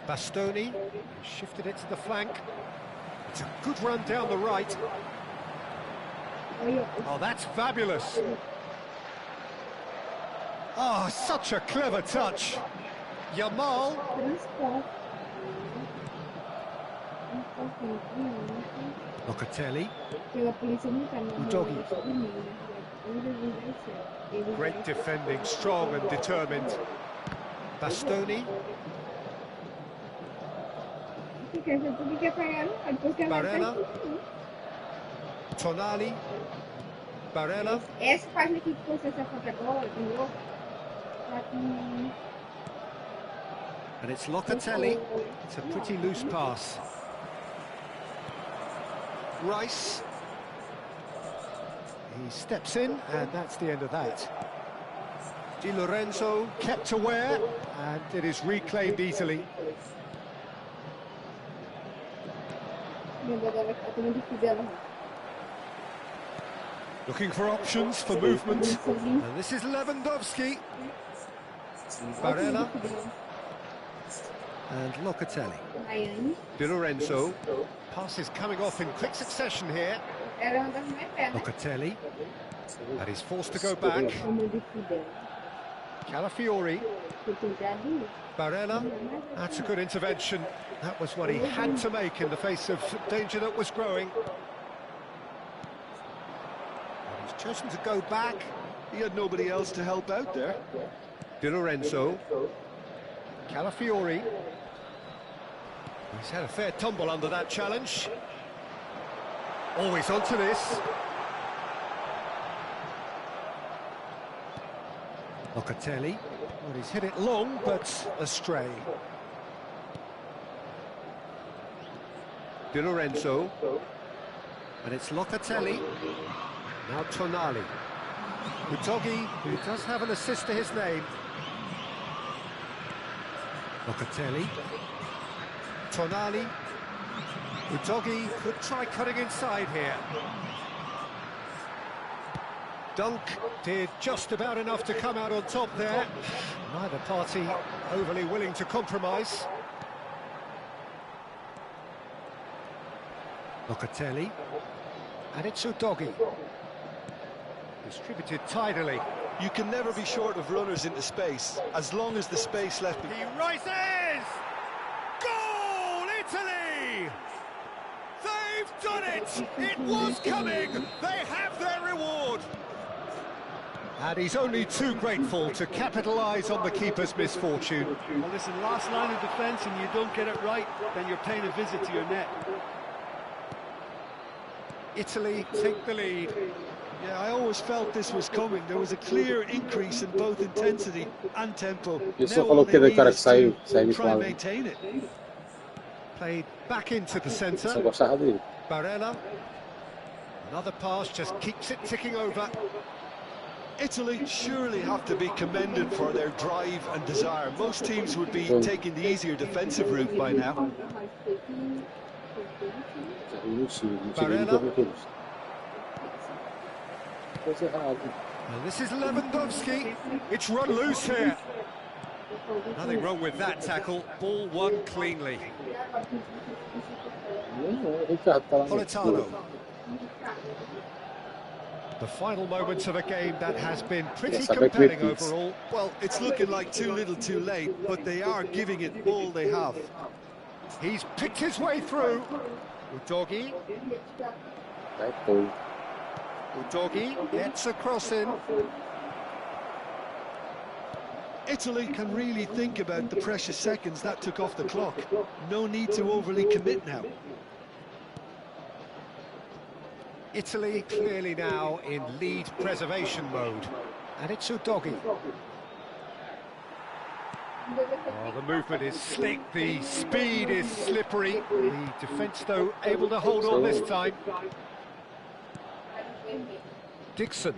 Bastoni shifted it to the flank. It's a good run down the right. Oh, that's fabulous. Oh, such a clever touch. Yamal. Locatelli. Udogi. Great defending, strong and determined. Bastoni. Barella. Tonali. Barella. And it's Locatelli. It's a pretty loose pass. Rice. He steps in, and that's the end of that. Di Lorenzo kept aware, and it is reclaimed easily. Looking for options for movement. And this is Lewandowski. Barella. And Locatelli. Di Lorenzo. Passes coming off in quick succession here. Locatelli. And he's forced to go back. Calafiori. Barella. That's a good intervention. That was what he had to make in the face of danger that was growing. And he's chosen to go back. He had nobody else to help out there. Di Lorenzo. Calafiori. He's had a fair tumble under that challenge. Always onto this. Locatelli. Well, he's hit it long, but astray. Di Lorenzo. And it's Locatelli. Now Tonali. Utogi, who does have an assist to his name. Locatelli. Tonali. Utogi could try cutting inside here. Dunk did just about enough to come out on top there. Neither party overly willing to compromise. Locatelli. And it's Udogi. Distributed tidily. You can never be short of runners into space, as long as the space left... He rises! Goal, Italy! They've done it! It was coming! They have their reward! And he's only too grateful to capitalise on the keeper's misfortune. Well, listen, last line of defence and you don't get it right, then you're paying a visit to your net. Italy take the lead. Yeah, I always felt this was coming. There was a clear increase in both intensity and tempo. Eu só coloquei daí, cara, que sai de Try and quadro. maintain it. Played back into the Só centre. gostava dele. Barella. Another pass just keeps it ticking over. Italy surely have to be commended for their drive and desire. Most teams would be taking the easier defensive route by now. Barella. And this is Lewandowski. It's run loose here. Nothing wrong with that tackle. Ball won cleanly. Politano. The final moments of a game that has been pretty compelling overall. Well, it's looking like too little too late, but they are giving it all they have. He's picked his way through. Udogi. Udogi gets a cross in. Italy can really think about the precious seconds that took off the clock. No need to overly commit now. Italy clearly now in lead preservation mode. And it's Udogi. Oh, the movement is slick, the speed is slippery. The defence, though, able to hold on this time. Dixon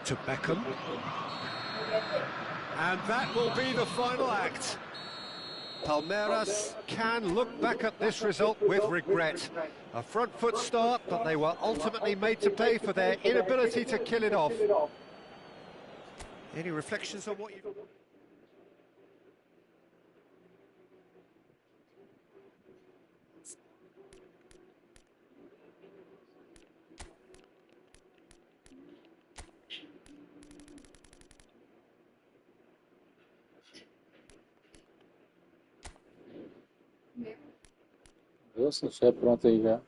to Beckham. And that will be the final act. Palmeiras can look back at this result with regret. A front foot start, but they were ultimately made to pay for their inability to kill it off. Any reflections on what you... Nossa, já é pronto aí já.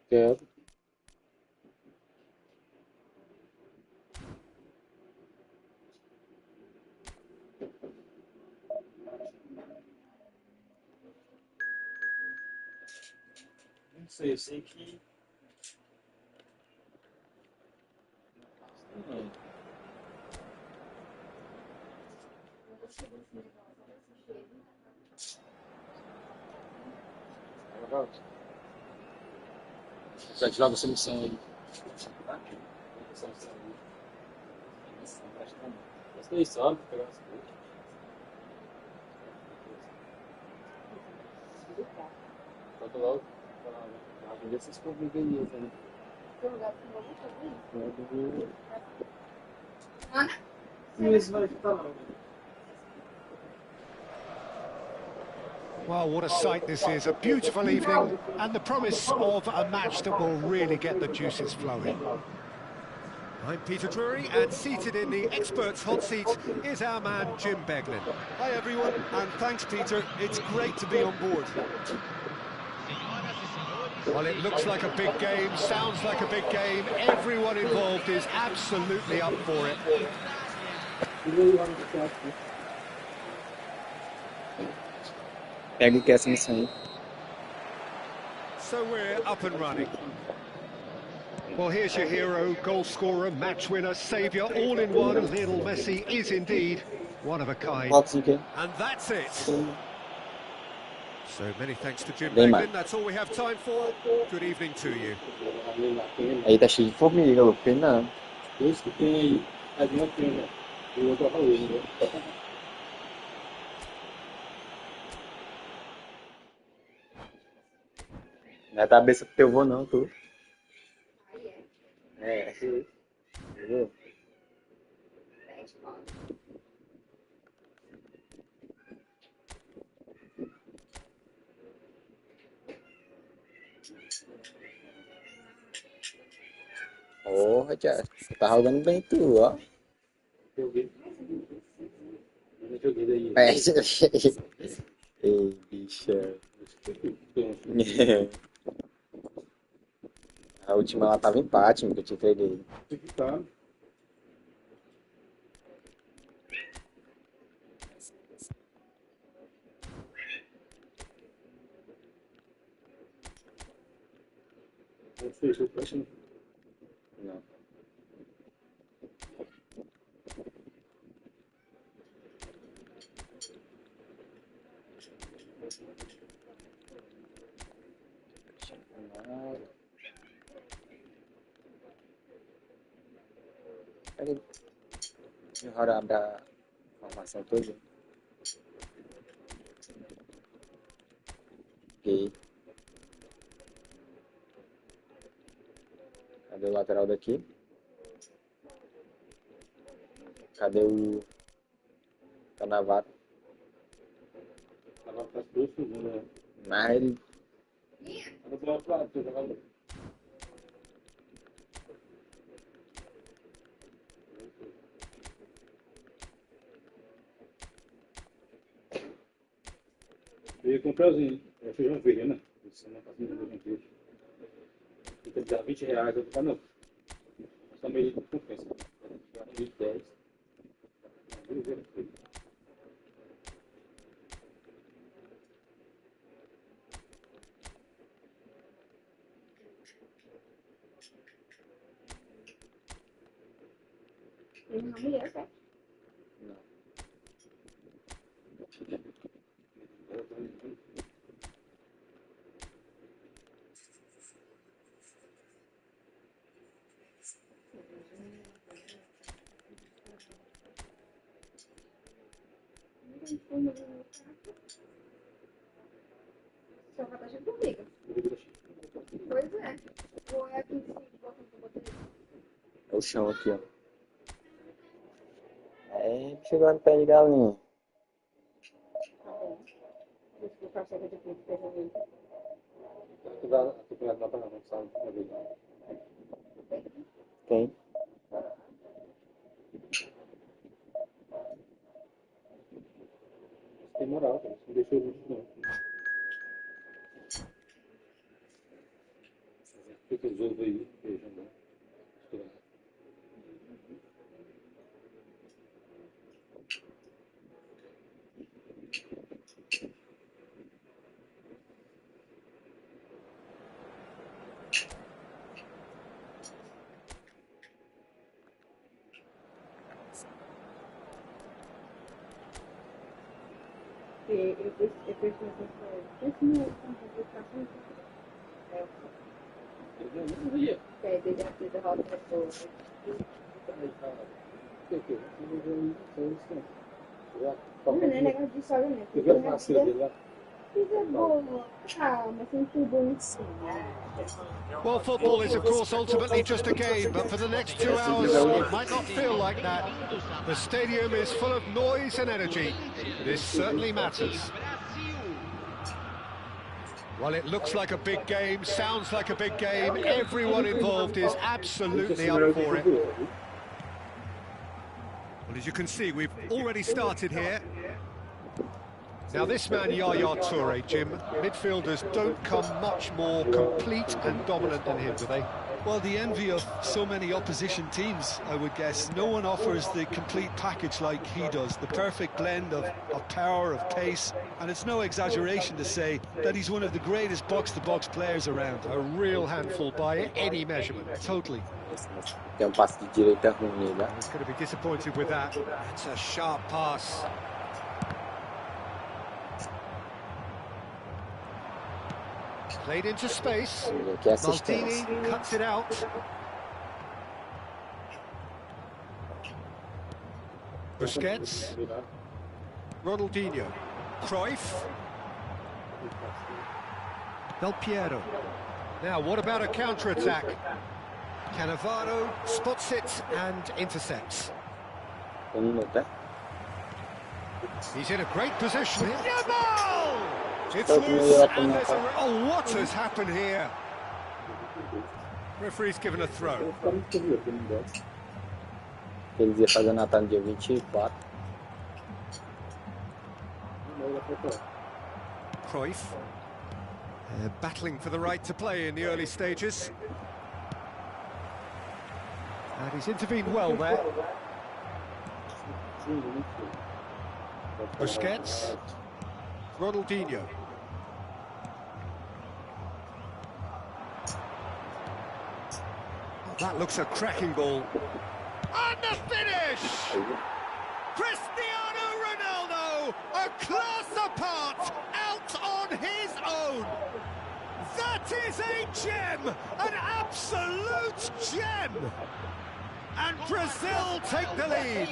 Quero. Não sei, eu sei que. Não. Já tirar você missão aí. Tá? Missão aí. Missão praticamente. Mas tem isso, olha, pegar as coisas. Falta logo. Pra ver se vocês convivem aí, né? Isso vai ficar lá. Well, what a sight this is. A beautiful evening and the promise of a match that will really get the juices flowing. I'm Peter Drury, and seated in the experts' hot seat is our man Jim Beglin. Hi everyone, and thanks Peter. It's great to be on board. Well, it looks like a big game, sounds like a big game. Everyone involved is absolutely up for it. Pega o que é essa missão aí. So we're up and running. Well, here's your hero, goal scorer, match winner, saviour, all in one. Lionel Messi is indeed one of a kind. And that's it. So many thanks to Jim Beglin. That's all we have time for. Good evening to you. Aí tá cheio de formiga, louco, Fernando. Isso que tem aí. Não tem, né? O outro arroz, né? Não é cabeça pro teu vô não, tu. É. Entendeu? Porra, Thiago, você tá jogando bem tu, ó. Joguei. Eu joguei daí. Ei, bicha. A última ela tava empate, que eu te entreguei. Tá. Não fez o próximo. Não. Peraí. Deixa eu abrir a informação toda. Ok. Cadê o lateral daqui? Cadê o Canavaro? Tava para as duas segundas, né? Mas ele... Tava para o outro lado, você jogava. Eu ia comprar feijão verde, né? Semana passada, feijão verde. Fica de R$20. Eu falei, não. Só meio de compensa. De 10. Não me lembro, é? Não. Só vai estar junto comigo. Pois é. Ou é aqui em cima, botando pra bater. É o chão aqui, ó. É, chegou no pé de galinha. Tá bom. Deixa eu colocar a chave de ponto pra resolver. Tu vai lá pra não, sabe? Pra ver. Quem? Tem moral, cara. Não deixou junto, não. Fica os ovos aí, feijão, né? Misturado. Eu preciso de complicações. Não ia. É, desde a derrota da pessoa. Não é negócio de história, né? Tu viu a vacina dele lá? Coisa boa. Calma, sempre bonitinho. Well, football is, of course, ultimately just a game, but for the next 2 hours, it might not feel like that. The stadium is full of noise and energy. This certainly matters. Well, it looks like a big game, sounds like a big game. Everyone involved is absolutely up for it. Well, as you can see, we've already started here. Now, this man, Yaya Toure, Jim, midfielders don't come much more complete and dominant than him, do they? Well, the envy of so many opposition teams, I would guess. No one offers the complete package like he does, the perfect blend of power, of pace, and it's no exaggeration to say that he's one of the greatest box-to-box players around. A real handful by any measurement. Totally. Tem passe de direita ruim, né? He's going to be disappointed with that. It's a sharp pass. Played into space. Maldini cuts it out. Busquets. Ronaldinho. Cruyff. Del Piero. Now, what about a counter-attack? Cannavaro spots it and intercepts. He's in a great position. Yamal! It's loose, and there's a... Oh, what has happened here? Referee's given a throw. Eles iam fazer Natal no dia 24. Cruyff. Battling for the right to play in the early stages. And he's intervened well there. Busquets. Ronaldinho. Oh, that looks a cracking ball. And the finish! Cristiano Ronaldo, a class apart, out on his own. That is a gem, an absolute gem. And Brazil take the lead.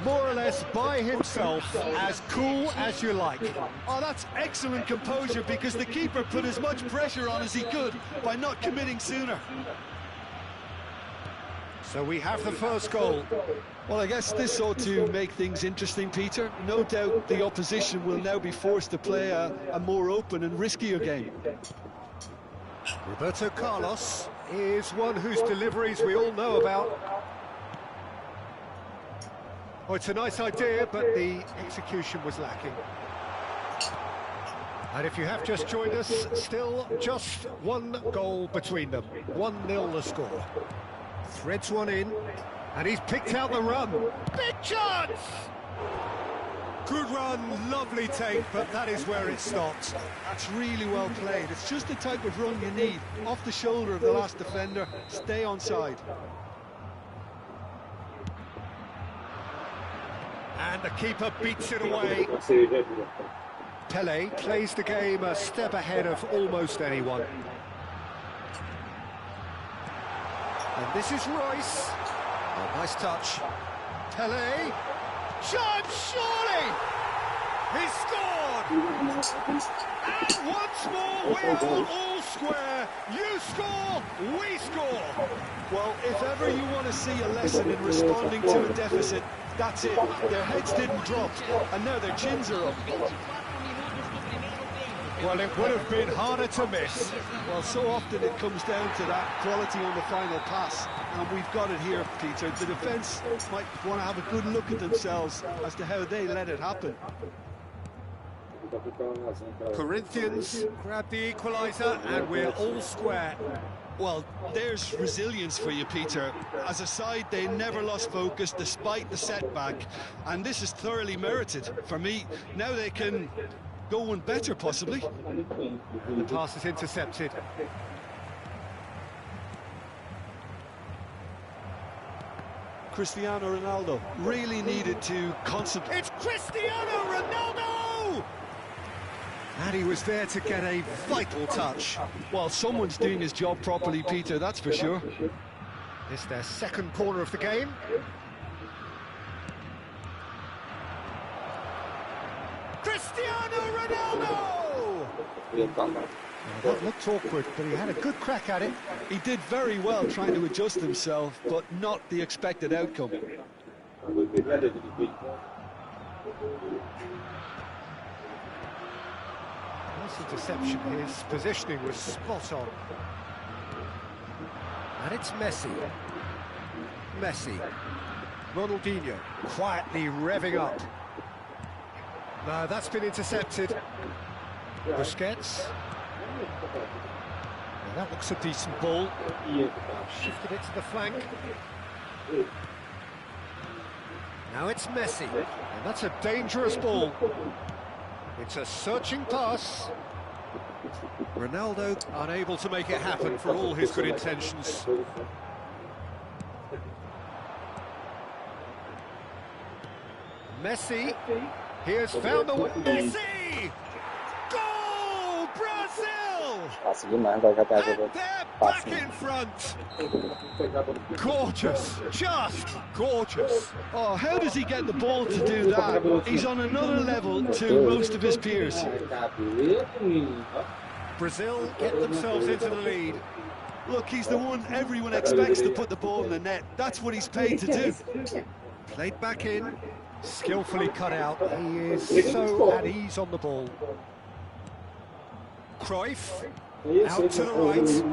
More or less by himself, as cool as you like. Oh, that's excellent composure, because the keeper put as much pressure on as he could by not committing sooner. So we have the first goal. Well, I guess this ought to make things interesting, Peter. No doubt the opposition will now be forced to play a more open and riskier game. Roberto Carlos is one whose deliveries we all know about. Oh, it's a nice idea, but the execution was lacking. And if you have just joined us, still just one goal between them. 1-0 the score. Threads one in, and he's picked out the run. Big chance! Good run, lovely take, but that is where it stops. That's really well played. It's just the type of run you need. Off the shoulder of the last defender, stay onside. And the keeper beats it away. Pelé plays the game a step ahead of almost anyone. And this is Royce. Oh, nice touch. Pele. Chance, surely! He scored! And once more we are all square. You score, we score. Well, if ever you want to see a lesson in responding to a deficit, that's it. Their heads didn't drop, and now their chins are up. Well, it would have been harder to miss. Well, so often it comes down to that quality on the final pass, and we've got it here, Peter. The defence might want to have a good look at themselves as to how they let it happen. Corinthians grab the equaliser, and we're all square. Well, there's resilience for you, Peter. As a side, they never lost focus despite the setback, and this is thoroughly merited. For me, now they can go one better, possibly. The pass is intercepted. Cristiano Ronaldo really needed to concentrate. It's Cristiano Ronaldo! And he was there to get a vital touch. Well, someone's doing his job properly, Peter, that's for sure. It's their second corner of the game. Cristiano Ronaldo! That looked awkward, but he had a good crack at it. He did very well trying to adjust himself, but not the expected outcome. Nice interception. His positioning was spot on. And it's Messi. Messi. Ronaldinho quietly revving up. No, that's been intercepted. Busquets. Well, that looks a decent ball. Shifted it to the flank. Now it's Messi. And that's a dangerous ball. It's a searching pass. Ronaldo unable to make it happen for all his good intentions. Messi. He has found the way. Messi! Goal! Brazil! And they're back in front. Gorgeous, just gorgeous. Oh, how does he get the ball to do that? He's on another level to most of his peers. Brazil get themselves into the lead. Look, he's the one everyone expects to put the ball in the net. That's what he's paid to do. Played back in. Skillfully cut out. He is so at ease on the ball. Cruyff out to the right.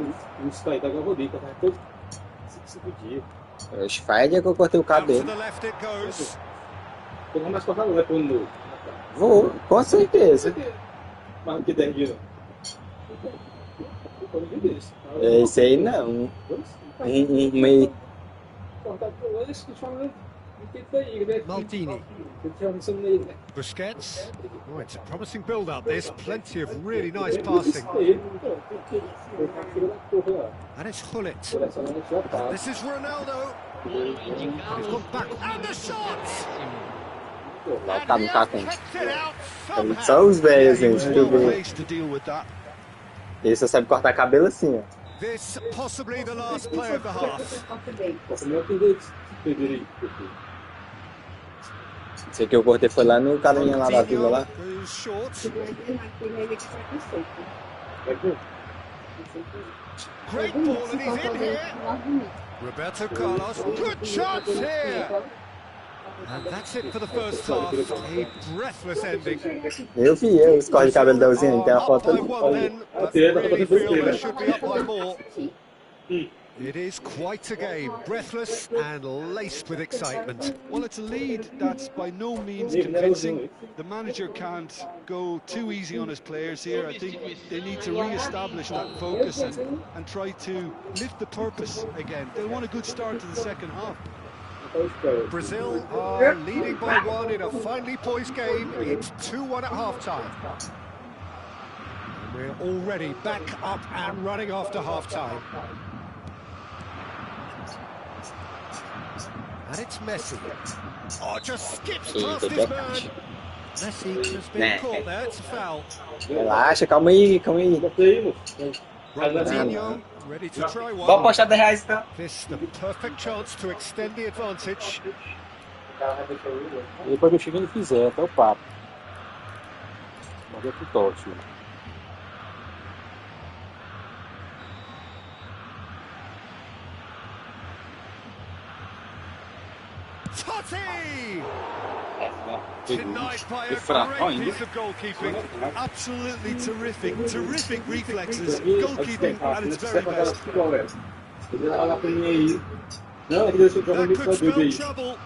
Os Fred é que eu cortei o Out to cabelo. the left it goes. Vou, com certeza. Esse aí não. Meio. Maldini. Busquets. Oh, it's a promising build-up. There's plenty of really nice passing. And it's Hullet. And this is Ronaldo. And he's gone back. And the shot! Lá tá no cacão. Kept it out somehow. Só os velhos, gente. Well placed to deal with that. Ele só sabe cortar cabelo assim, ó. This possibly the last play of the half. Esse que eu cortei foi lá no carinha lá da vila lá. Goes short. Great ball and he's in here. Roberto Carlos, good chance here. And that's it for the first half. A breathless ending. Eu vi, os cortes de cabelãozinho, tem a Up foto by ali. one then, but really feel they should be up by more. It is quite a game, breathless and laced with excitement. Well, it's a lead that's by no means convincing. The manager can't go too easy on his players here. I think they need to re-establish that focus and try to lift the purpose again. They want a good start to the second half. Brazil are leading by one in a finely poised game. It's 2-1 at half-time. We're already back up and running after half-time. And it's Messi. Oh, just skips past his man. Messi has been caught there, it's a foul. Relaxa, calma aí, calma aí. Ronaldinho, ready to try Vou one. apostar R$10 então. This the perfect chance to extend the advantage. E depois eu chego e ele fizer, até o papo. Mas é que toque. Totti! Tonight By a great piece of goalkeeping. Absolutely terrific. Terrific reflexes. Goalkeeping at its very best. That could spell trouble.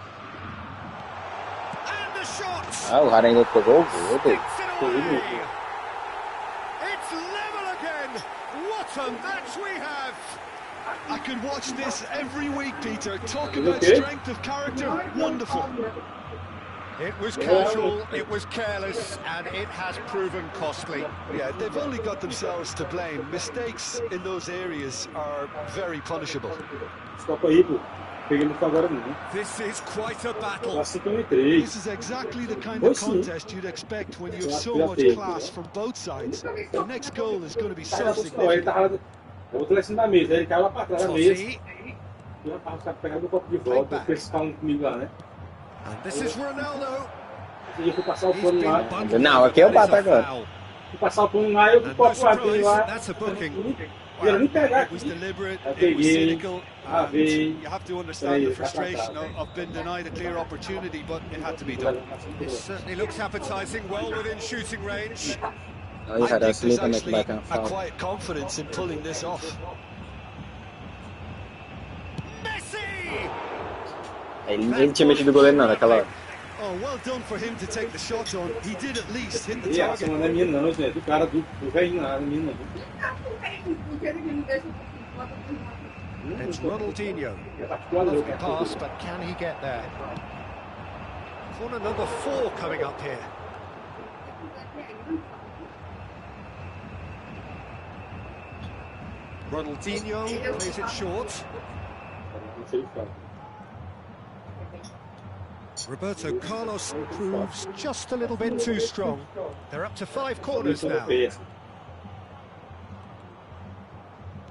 And the shot! Ah, o cara ainda pegou o gol dele. Sticks it away. It's level again. What a match we have. I could watch this every week, Peter. Talk about strength of character. Wonderful. It was casual, it was careless, and it has proven costly. Yeah, they've only got themselves to blame. Mistakes in those areas are very punishable. This is quite a battle. This is exactly the kind of contest you'd expect when you have so much class from both sides. The next goal is going to be so significant. Eu vou lá em cima da mesa, ele caiu lá pra trás da mesa. Totti, E o rapaz tá pegando o copo de volta, eles falam comigo lá, né? and this is Ronaldo. E eu fui passar o He's pano been lá, bundled. Não, aqui é o That is pato a agora. foul. fui passar o pano lá e eu And no copo lá, aquele surprise, lá. that's a booking. E ele me pegar It was aqui. deliberate, Eu it was peguei, cynical, and avei. you have to understand the frustration of being denied a clear opportunity, but it had to be done. It certainly looks appetising, well within shooting range. Aí, I cara, think esse there's também que actually vai ter uma a falta. quiet confidence in pulling this off. Messi! Ele tinha metido o goleiro não, naquela hora. Oh, well done for him to take the shot on. He did at least hit the E essa target. não é minha não, gente. Do cara do velhinho lá, não é minha não. It's Ronaldinho. É particular não, Lovely pass, but can he get there? Corner number 4 coming up here. Ronaldinho plays it short. Não sei o que fala. Roberto Carlos proves just a little bit too strong. They're up to 5 corners Isso não now. fez.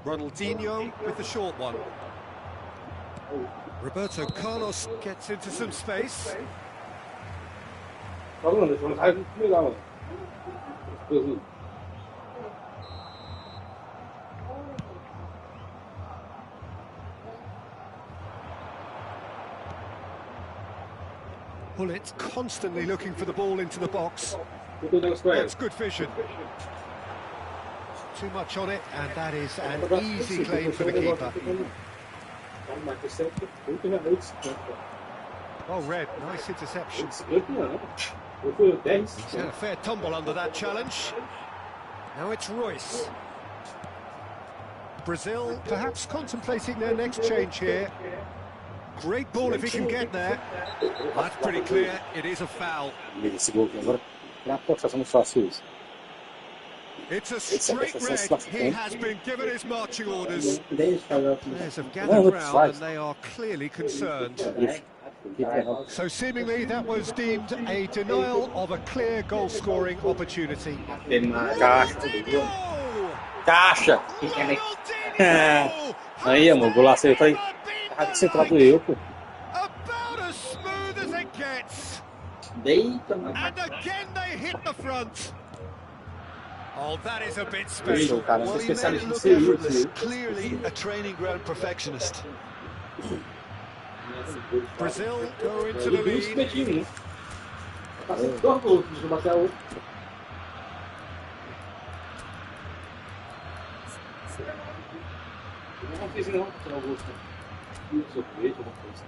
Ronaldinho with the short one. Roberto Carlos gets into some space. Falando, deixa eu sair do primeiro lá, mano. Bullet constantly looking for the ball into the box. Eu tô dando os That's good vision. Too much on it, and that is an easy claim for the keeper. Well read, nice interception. He's had a fair tumble under that challenge. Now it's Royce. Brazil perhaps contemplating their next change here. Great ball if he can get there. That's pretty clear, it is a foul. Esse gol aqui agora, na apostação muito fácil isso. It's a straight red. He has been given his marching orders. Players have No, gathered it's round right. and they are clearly concerned. Isso. So seemingly that was deemed a denial of a clear goal-scoring opportunity. Caixa. Oh! Caixa! Ronaldinho! Aí, amor, golaço aí. Eu falei, tá centrado eu, pô. About as smooth as it gets. Deita, mano. And again they hit the front. Oh, that is a bit special. Cara, Well, não he sei made se it look você viu effortless. isso. Clearly a training ground perfectionist. Brazil go into the Ele viu os lead. petinhos, né? Passei 2 gols, deixa eu bater a outra. Eu não fiz não, tirar o gosto. Sorvete, alguma coisa.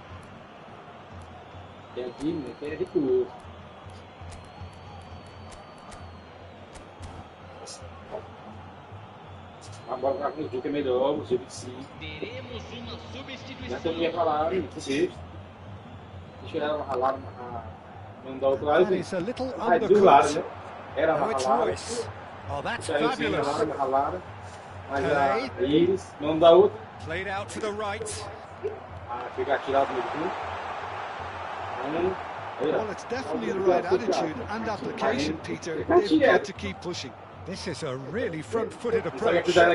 E aqui, né, que é recuoso. Agora vai com o Duque é melhor, o Sub-5. Teremos uma Já que eu substituição. ia falar, sexto. Deixa ela ralar, mandar outro lado. That is a little Aí do lado, né? undercooked. Era Now it's ralada. Royce. Oh, that's Aí sim, fabulous. ralada. Mas Pelé. a Iris, não dá outra. Played out to the right. Fica tirado no fundo. Well, it's definitely the right attitude and application, Peter. They've got to keep pushing. This is a really front-footed approach. Well,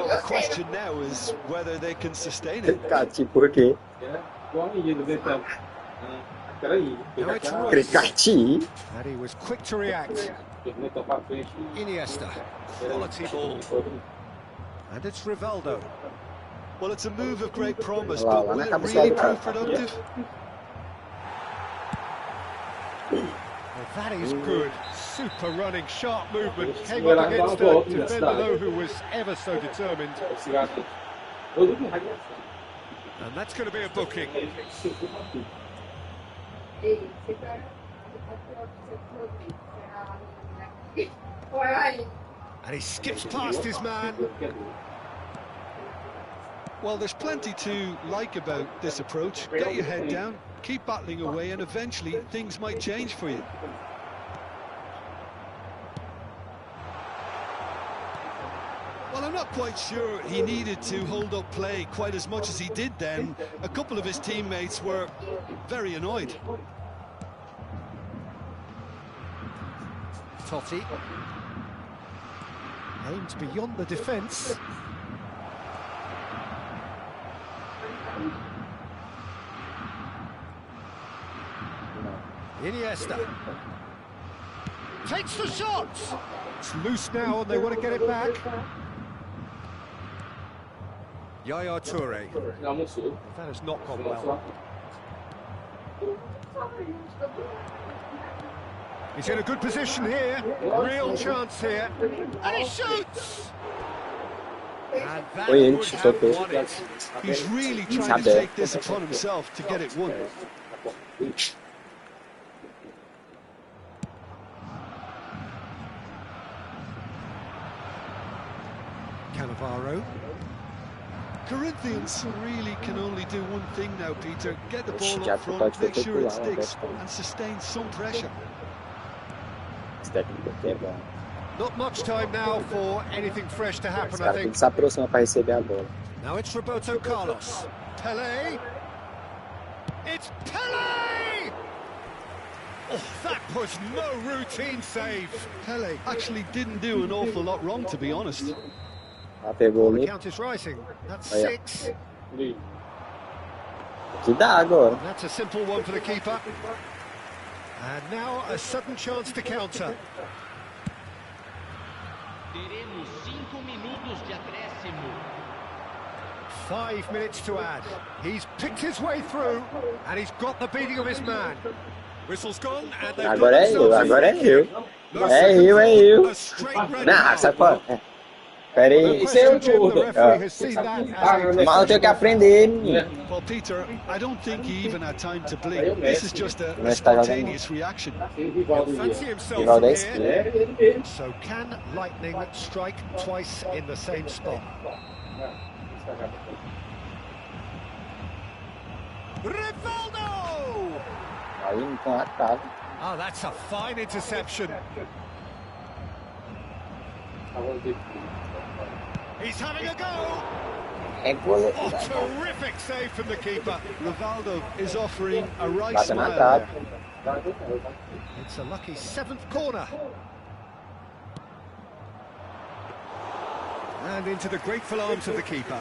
the question now is whether they can sustain it. Cati, por quê? Now it's Ruiz, Cati. and he was quick to react. Iniesta, quality ball. And it's Rivaldo. Well, it's a move of great promise, Wow, but will it I'm really sorry. prove productive? Well, that is good. Super running, sharp movement. Came up against a defender, though, who was ever so determined. And that's going to be a booking. And he skips past his man. Well, there's plenty to like about this approach. Get your head down, keep battling away, and eventually things might change for you. Well, I'm not quite sure he needed to hold up play quite as much as he did then. A couple of his teammates were very annoyed. Totti. Aimed beyond the defence. Iniesta. Takes the shot! It's loose now and they want to get it back. Yaya Toure. That has not gone well. He's in a good position here. Real chance here. And he shoots! And that Oi, would chutou have bem. won it. He's really trying to Sabe. take this upon himself to get it won. Cannavaro. Corinthians really can only do one thing now, Peter. Get the ball Já up front, pode make sure it popular, sticks, né? and sustain some pressure. Esse técnico aqui é bom. Not much time now for anything fresh to happen, Esse I cara tem think. que se aproximar para receber a bola. Now it's Roberto Carlos. Pelé. It's Pelé! Oh, that was no routine save. Pele actually didn't do an awful lot wrong, to be honest. Ela pegou The ali. count is rising. That's Oh, yeah. 6. Que dá agora. That's a simple one for the keeper. And now a sudden chance to counter. Teremos 5 minutos de acréscimo. 5 minutes to add. He's picked his way through, and he's got the beating of his man. Whistle's gone, and they've Agora got é eu, themselves agora é in eu. No É second eu, é thought, eu. a straight red Não, card. sai fora. Pera No aí. question, Jim, the referee has seen that as a Mal eu tenho que aprender, menino. Well, Peter, I don't think he even had time to blink. This is just a Não está jogando. spontaneous reaction. He'll fancy himself Rival from da here. esquerda. So can lightning strike twice in the same spot? Rivaldo! Aí não tem atado. Oh, that's a fine interception. He's having a go. É goleiro. Oh, terrific save from the keeper. Rivaldo is offering a right Bate na smile trave. there. It's a lucky 7th corner. And into the grateful arms of the keeper.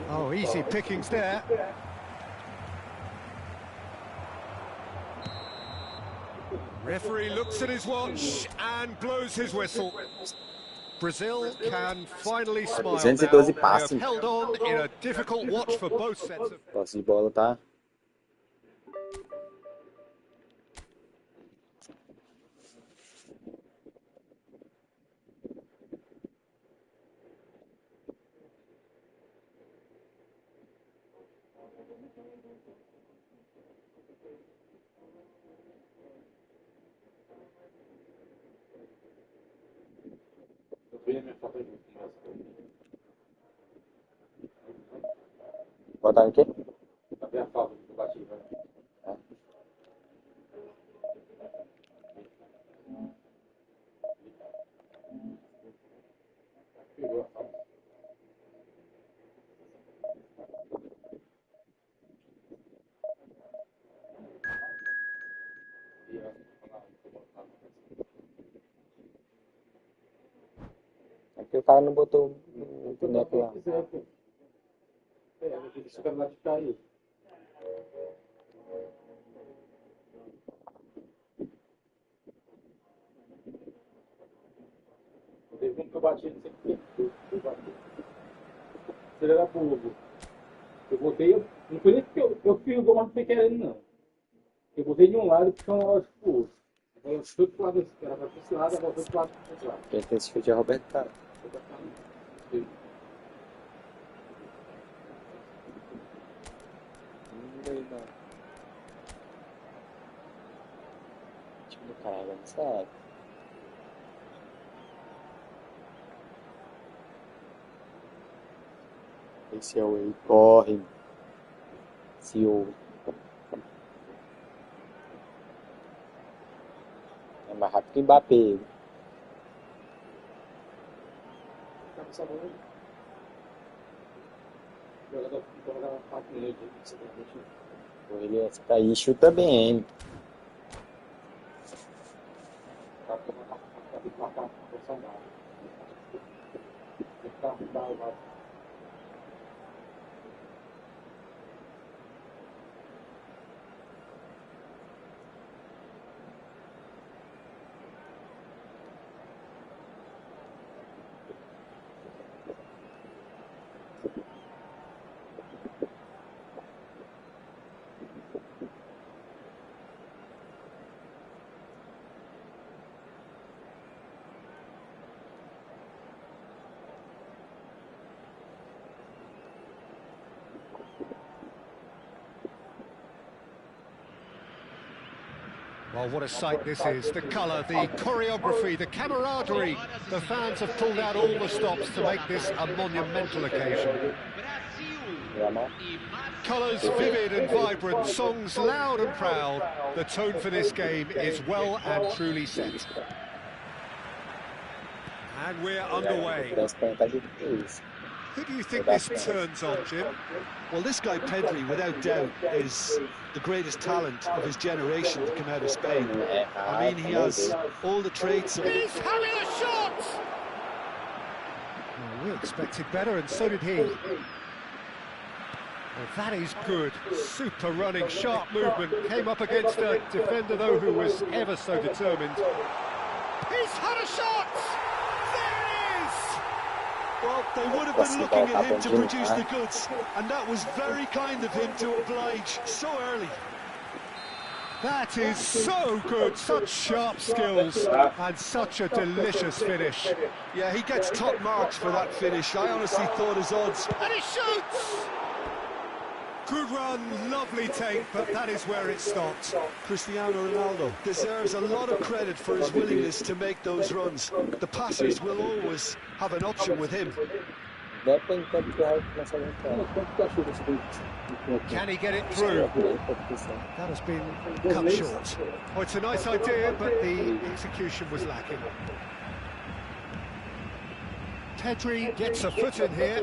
Oh, easy pickings there. Referee looks at his watch and blows his whistle. Brazil can finally smile now. 212 They passes. have held on in a difficult watch for both sets of... Posse de bola tá. Botar aqui? É porque o cara não botou o boneco lá. É, porque isso o cara vai ficar aí. Teve um que eu bati, não sei o que eu bati. Ele era bobo. Eu botei, não foi nem porque eu fiz o gol, mas não foi querendo, não. Eu botei de um lado e puxei uma hora pro outro. Então eu chutei pro lado desse cara, vai pra esse lado, eu voltei pro lado pro outro lado. Quem tem esse chute é Roberto Carlos. Doidão. O time do cara é avançado. Esse é o Ei, corre. Se ouve. É mais rápido que o Mbappé. Ele é aí, chuta bem. Well, what a sight this is. The colour, the choreography, the camaraderie. The fans have pulled out all the stops to make this a monumental occasion. Colours vivid and vibrant, songs loud and proud. The tone for this game is well and truly set. And we're underway. Who do you think this turns on, Jim? Well, this guy Pedri, without doubt, is the greatest talent of his generation to come out of Spain. I mean, he has all the traits of... He's having a shot! Well, we expected better, and so did he. Well, that is good. Super running, sharp movement. Came up against a defender, though, who was ever so determined. He's had a shot! Well, they would have been looking at him to produce the goods, and that was very kind of him to oblige so early. That is so good, such sharp skills, and such a delicious finish. Yeah, he gets top marks for that finish. I honestly thought his odds... And he shoots! Good run, lovely take, but that is where it stopped. Cristiano Ronaldo deserves a lot of credit for his willingness to make those runs. The passers will always have an option with him. Can he get it through? That has been cut short. Oh, it's a nice idea, but the execution was lacking. Pedri gets a foot in here.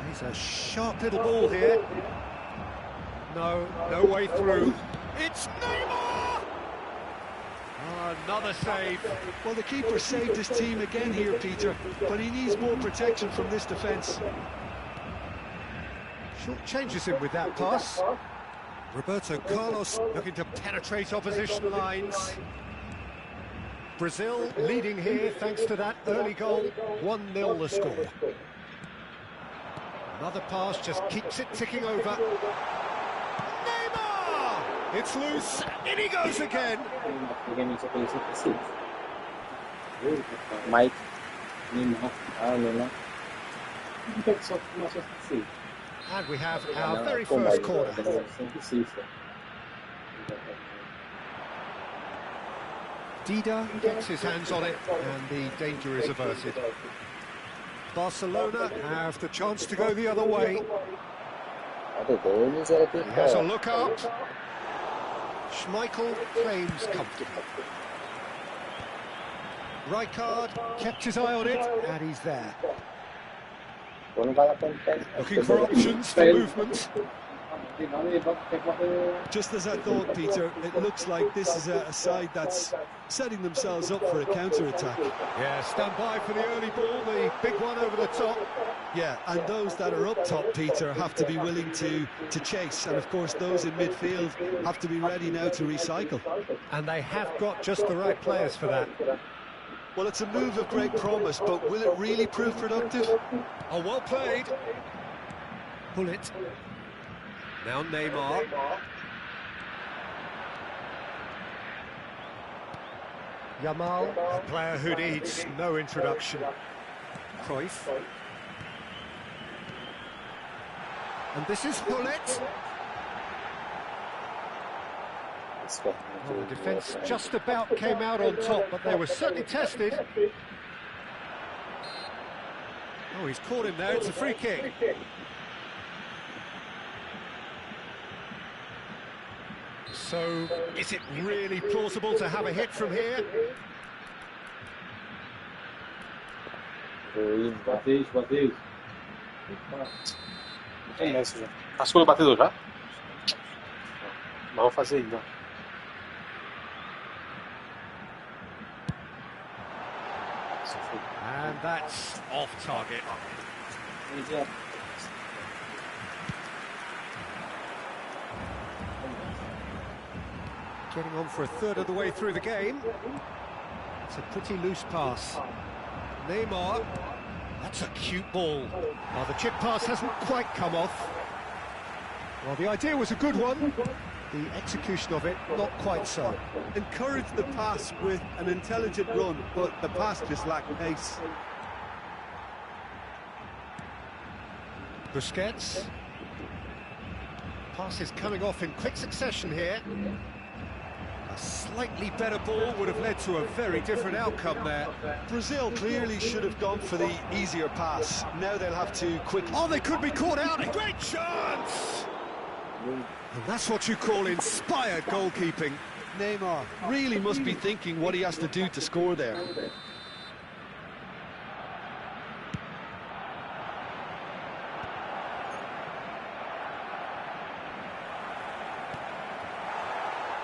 He's a sharp little ball here. No way through. It's Neymar! Oh, another save. Well, the keeper saved his team again here, Peter, but he needs more protection from this defence. Short changes him with that pass. Roberto Carlos looking to penetrate opposition lines. Brazil leading here thanks to that early goal. 1-0 the score. Another pass just keeps it ticking over. Neymar! It's loose, in he goes again. Mike. Neymar. And we have our very first corner. Dida gets his hands on it, and the danger is averted. Barcelona have the chance to go the other way. He has a look up. Schmeichel claims comfortable. Rijkaard kept his eye on it, and he's there. Looking for options for movement. Just as I thought, Peter, it looks like this is a side that's setting themselves up for a counter-attack. Yeah, stand by for the early ball, the big one over the top. Yeah, and those that are up top, Peter, have to be willing to chase. And, of course, those in midfield have to be ready now to recycle. And they have got just the right players for that. Well, it's a move of great promise, but will it really prove productive? Oh, well played. Pull it. Now Neymar. Yamal, a player who needs no introduction. Cruyff. And this is Gullit. Well, the defence just about came out on top, but they were certainly tested. Oh, he's caught him there. It's a free kick. So, is it really plausible to have a hit from here? Bateu. Não tem essa já. Passou o batedor já? Mas vou fazer ainda. And that's off target. Getting on for a third of the way through the game. It's a pretty loose pass. Neymar. That's a cute ball. Well, the chip pass hasn't quite come off. Well, the idea was a good one. The execution of it, not quite so. Encouraged the pass with an intelligent run, but the pass just lacked pace. Busquets. Pass is coming off in quick succession here. A slightly better ball would have led to a very different outcome there. Brazil clearly should have gone for the easier pass. Now they'll have to quickly... Oh, they could be caught out. A great chance! And that's what you call inspired goalkeeping. Neymar really must be thinking what he has to do to score there.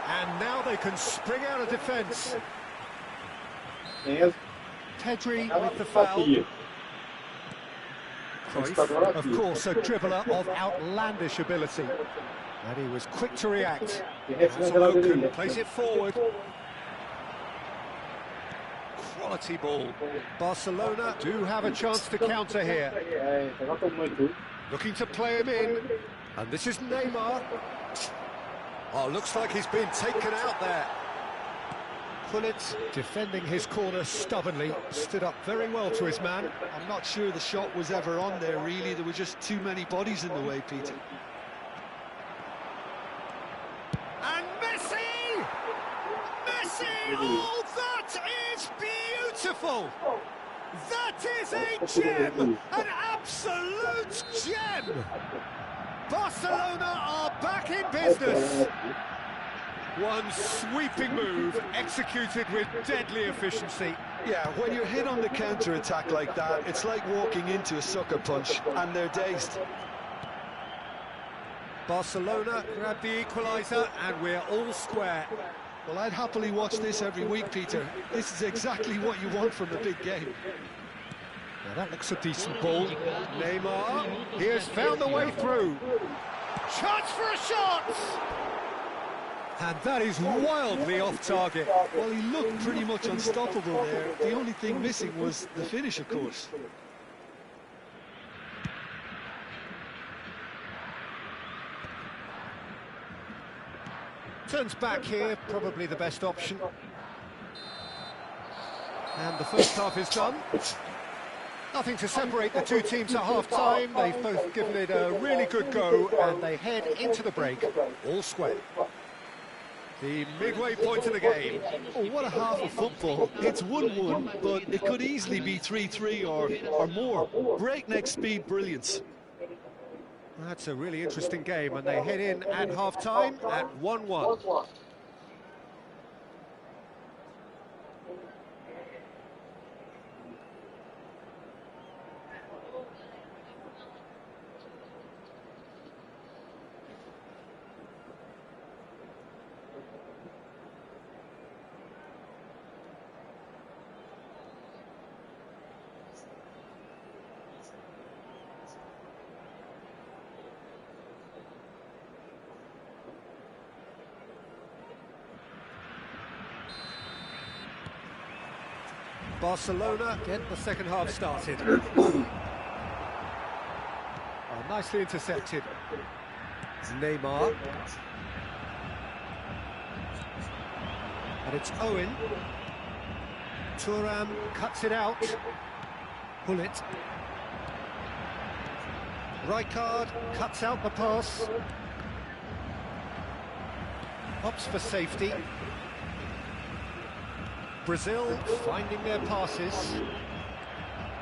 And now they can spring out of defence. Pedri with the foul. Cruyff, of course, a dribbler of outlandish ability. And he was quick to react. Loken plays it forward. Quality ball. Barcelona do have a chance to counter here. Looking to play him in. And this is Neymar. Oh, looks like he's been taken out there. Gullit defending his corner stubbornly, stood up very well to his man. I'm not sure the shot was ever on there, really. There were just too many bodies in the way, Peter. And Messi! Messi! Oh, that is beautiful! That is a gem! An absolute gem! Barcelona are back in business. One sweeping move, executed with deadly efficiency. Yeah, when you're hit on the counter-attack like that, it's like walking into a sucker punch, and they're dazed. Barcelona grab the equaliser, and we're all square. Well, I'd happily watch this every week, Peter. This is exactly what you want from the big game. Now that looks a decent ball. Neymar, he has found the way through. Chance for a shot! And that is wildly off target. Well, he looked pretty much unstoppable there. The only thing missing was the finish, of course. Turns back here, probably the best option. And the first half is done. Nothing to separate the two teams at half-time. They've both given it a really good go, and they head into the break, all square. The midway point of the game. Oh, what a half of football. It's 1-1, but it could easily be 3-3 or more. Breakneck speed brilliance. That's a really interesting game, and they head in at half-time at 1-1. Barcelona get the second half started. Nicely intercepted. Neymar. And it's Owen. Thuram cuts it out. Bullet. Rijkaard cuts out the pass. Opts for safety. Brazil finding their passes.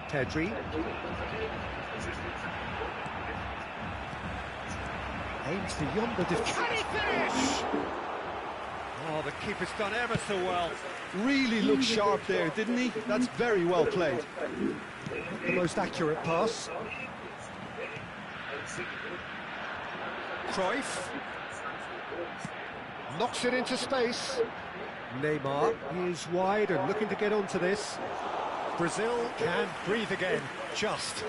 Pedri. Aims beyond the defence. Can he finish? Oh, the keeper's done ever so well. Really looked sharp there, didn't he? That's very well played. The most accurate pass. Cruyff. Knocks it into space. Neymar is wide and looking to get onto this. Brazil can breathe again, just.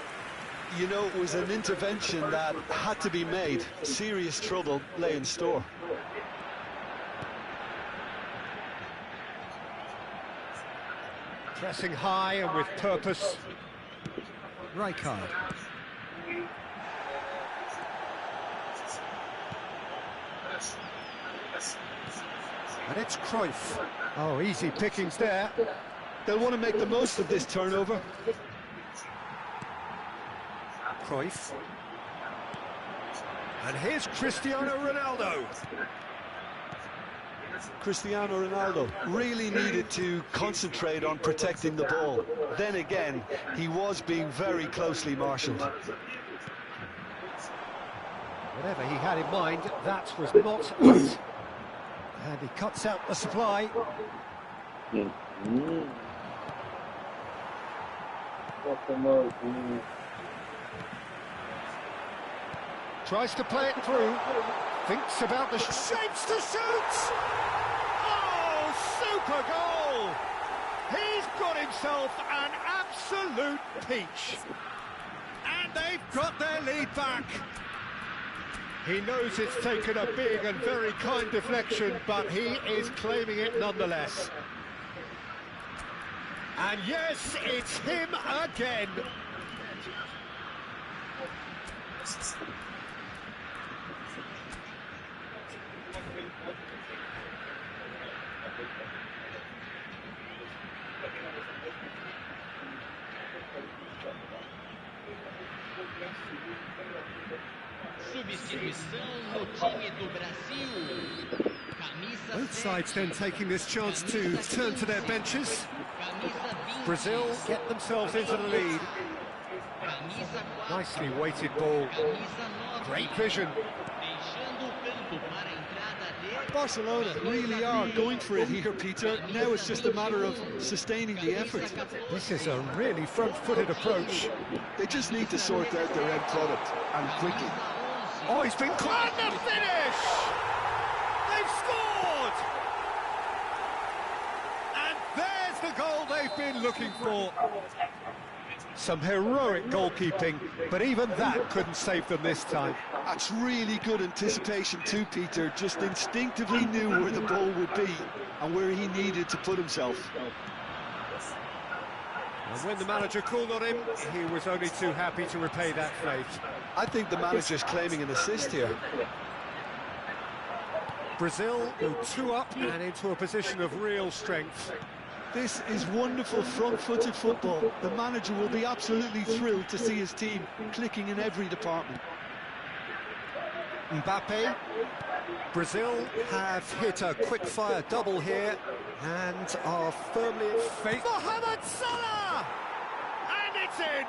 You know, it was an intervention that had to be made. Serious trouble lay in store. Pressing high and with purpose. Rijkaard. And it's Cruyff. Oh, easy pickings there. They'll want to make the most of this turnover. Cruyff. And here's Cristiano Ronaldo. Cristiano Ronaldo really needed to concentrate on protecting the ball. Then again, he was being very closely marshalled. Whatever he had in mind, that was not it. And he cuts out the supply. Tries to play it through. Thinks about the shapes to shoot! Oh, super goal! He's got himself an absolute peach. And they've got their lead back. He knows it's taken a big and very kind deflection, but he is claiming it nonetheless. And yes, it's him again. Both sides then taking this chance to turn to their benches. Brazil get themselves into the lead. Nicely weighted ball. Great vision. Barcelona really are going for it here, Peter. Now it's just a matter of sustaining the effort. This is a really front-footed approach. They just need to sort out their end product, and quickly. Oh, he's been caught. And the finish! They've scored! And there's the goal they've been looking for. Some heroic goalkeeping, but even that couldn't save them this time. That's really good anticipation too, Peter. Just instinctively knew where the ball would be and where he needed to put himself. And when the manager called on him, he was only too happy to repay that faith. I think the manager's claiming an assist here. Brazil go 2 up and into a position of real strength. This is wonderful front-footed football. The manager will be absolutely thrilled to see his team clicking in every department. Mbappe. Brazil have hit a quick-fire double here and are firmly in fate. Mohamed Salah! And it's in!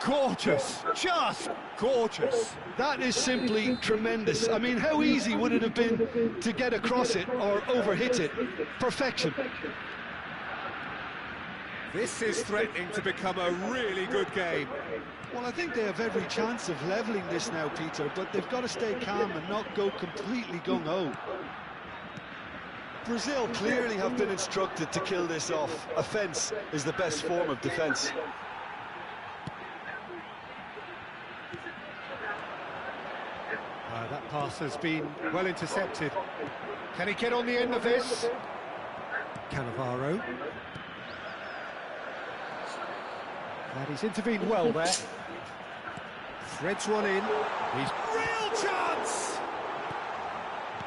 Gorgeous, just gorgeous. That is simply tremendous. I mean, how easy would it have been to get across it or overhit it? Perfection. This is threatening to become a really good game. Well, I think they have every chance of levelling this now, Peter, but they've got to stay calm and not go completely gung-ho. Brazil clearly have been instructed to kill this off. Offence is the best form of defence. That pass has been well intercepted. Can he get on the end of this? Cannavaro. And he's intervened well there. Threads one in. He's real chance!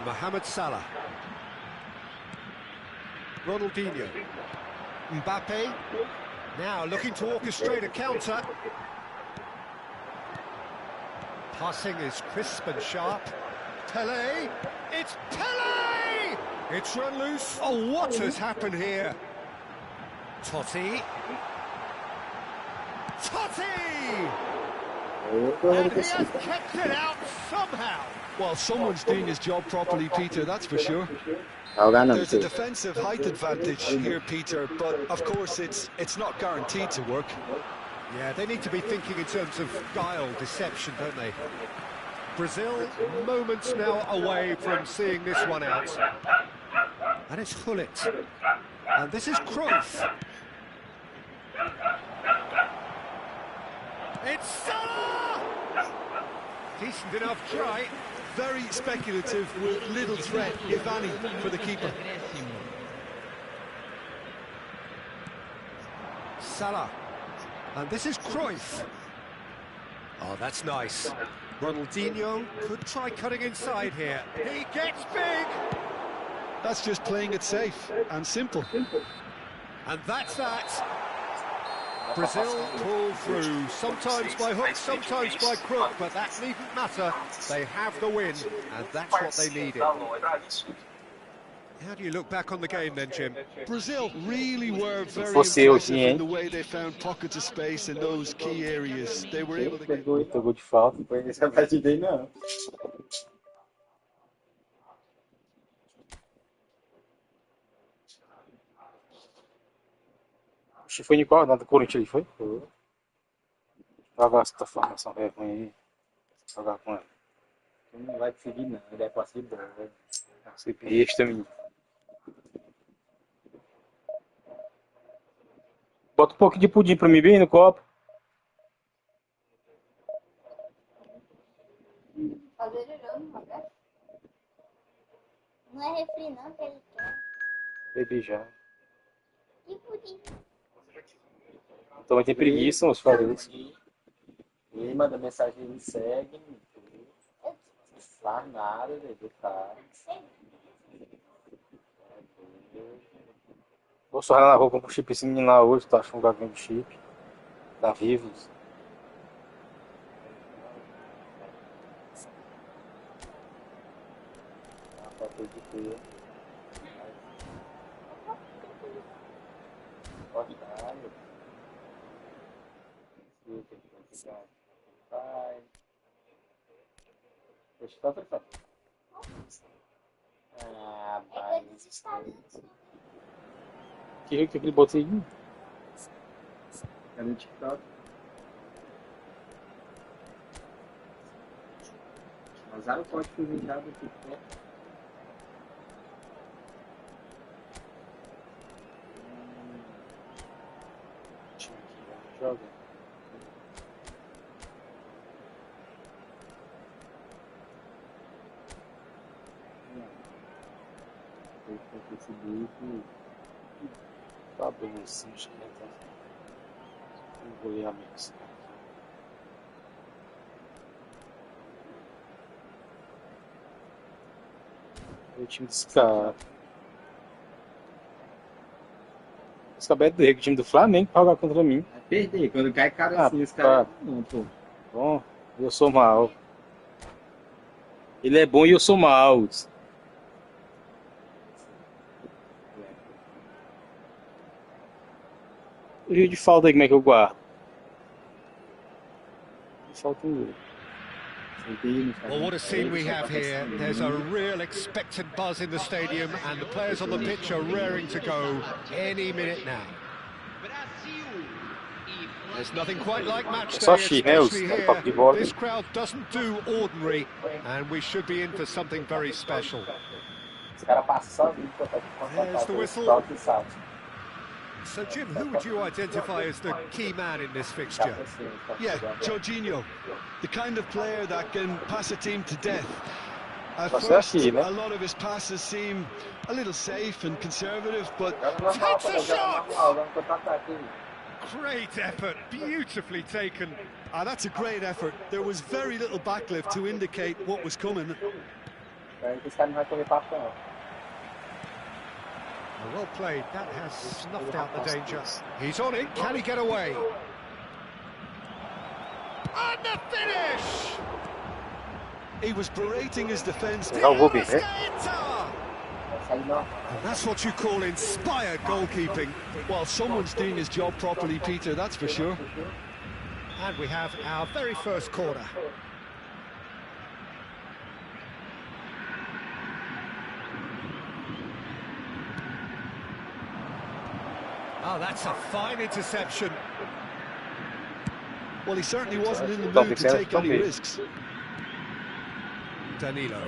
Mohamed Salah. Ronaldinho. Mbappe. Now looking to orchestrate a counter. Passing is crisp and sharp. Pelé. It's Pelé! It's run loose. Oh, what has happened here? Totti. Totti! And he has kept it out somehow. Well, someone's doing his job properly, Peter, that's for sure. Joga não, There's a Peter. defensive height advantage here, Peter, but of course it's not guaranteed to work. Yeah, they need to be thinking in terms of guile, deception, don't they? Brazil, moments now away from seeing this one out. And it's Hullet. And this is Cruyff. It's Salah! Decent enough try. Very speculative with little threat, if any, for the keeper. Salah. And this is Cruyff. Oh, that's nice. Ronaldinho could try cutting inside here. He gets big! That's just playing it safe and simple. And that's that. Brazil pull through, sometimes by hook, sometimes by crook, but that needn't matter. They have the win, and that's what they needed. How do you look back on the game then, Jim? Brazil really were very fosse eu impressive aqui, in hein? the way they found pockets of space in those key areas. They were able to get... Pegou de falta, foi essa partida aí não. Acho que foi em qual? Na do Corinthians ele foi? Jogar essa formação é ruim aí. Jogar com ela. Não vai conseguir não, ele é passe de bola. Você besta, menino. Bota um pouquinho de pudim pra mim bem no copo. Não é refri não que ele quer. Bebi já. E pudim? Também tem preguiça, os farelos. Ele manda mensagem, ele segue, não faz nada, do cara. Vou só na rua com o chip esse menino lá hoje, tá achando um lugar de chip. Tá vivo. Deixa eu fazer. Ah, vai. Que aquele botãozinho? É no TikTok. Usaram o código enviado do TikTok. Joga. Facebook. Tá bom, assim, acho que tá. Não vou ler a mix. O time desse cara. Esse cabelo é do time do Flamengo pra jogar contra mim. Perder, quando cai cara assim, os caras. Não, pô. Bom, eu sou mal. Ele é bom e eu sou mal. O jeito de falta aí, como é que eu guardo? Falta um. Well, what a scene we have here. There's a real expectant buzz in the stadium, and the players on the pitch are raring to go any minute now. There's nothing quite like match day, especially here. This crowd doesn't do ordinary, and we should be in for something very special. There's the whistle. So, Jim, who would you identify as the key man in this fixture? Yeah, Jorginho, the kind of player that can pass a team to death. At first, a lot of his passes seem a little safe and conservative, but takes a shot! Great effort, beautifully taken. Ah, that's a great effort. There was very little backlift to indicate what was coming. Esse cara não vai correr pra frente. Well played, that has snuffed out the danger. He's on it, can he get away? And the finish! He was berating his defence. And that's what you call inspired goalkeeping. Well, someone's doing his job properly, Peter, that's for sure. And we have our very first corner. Oh, that's a fine interception. Well, he certainly wasn't in the mood to take any risks. Danilo.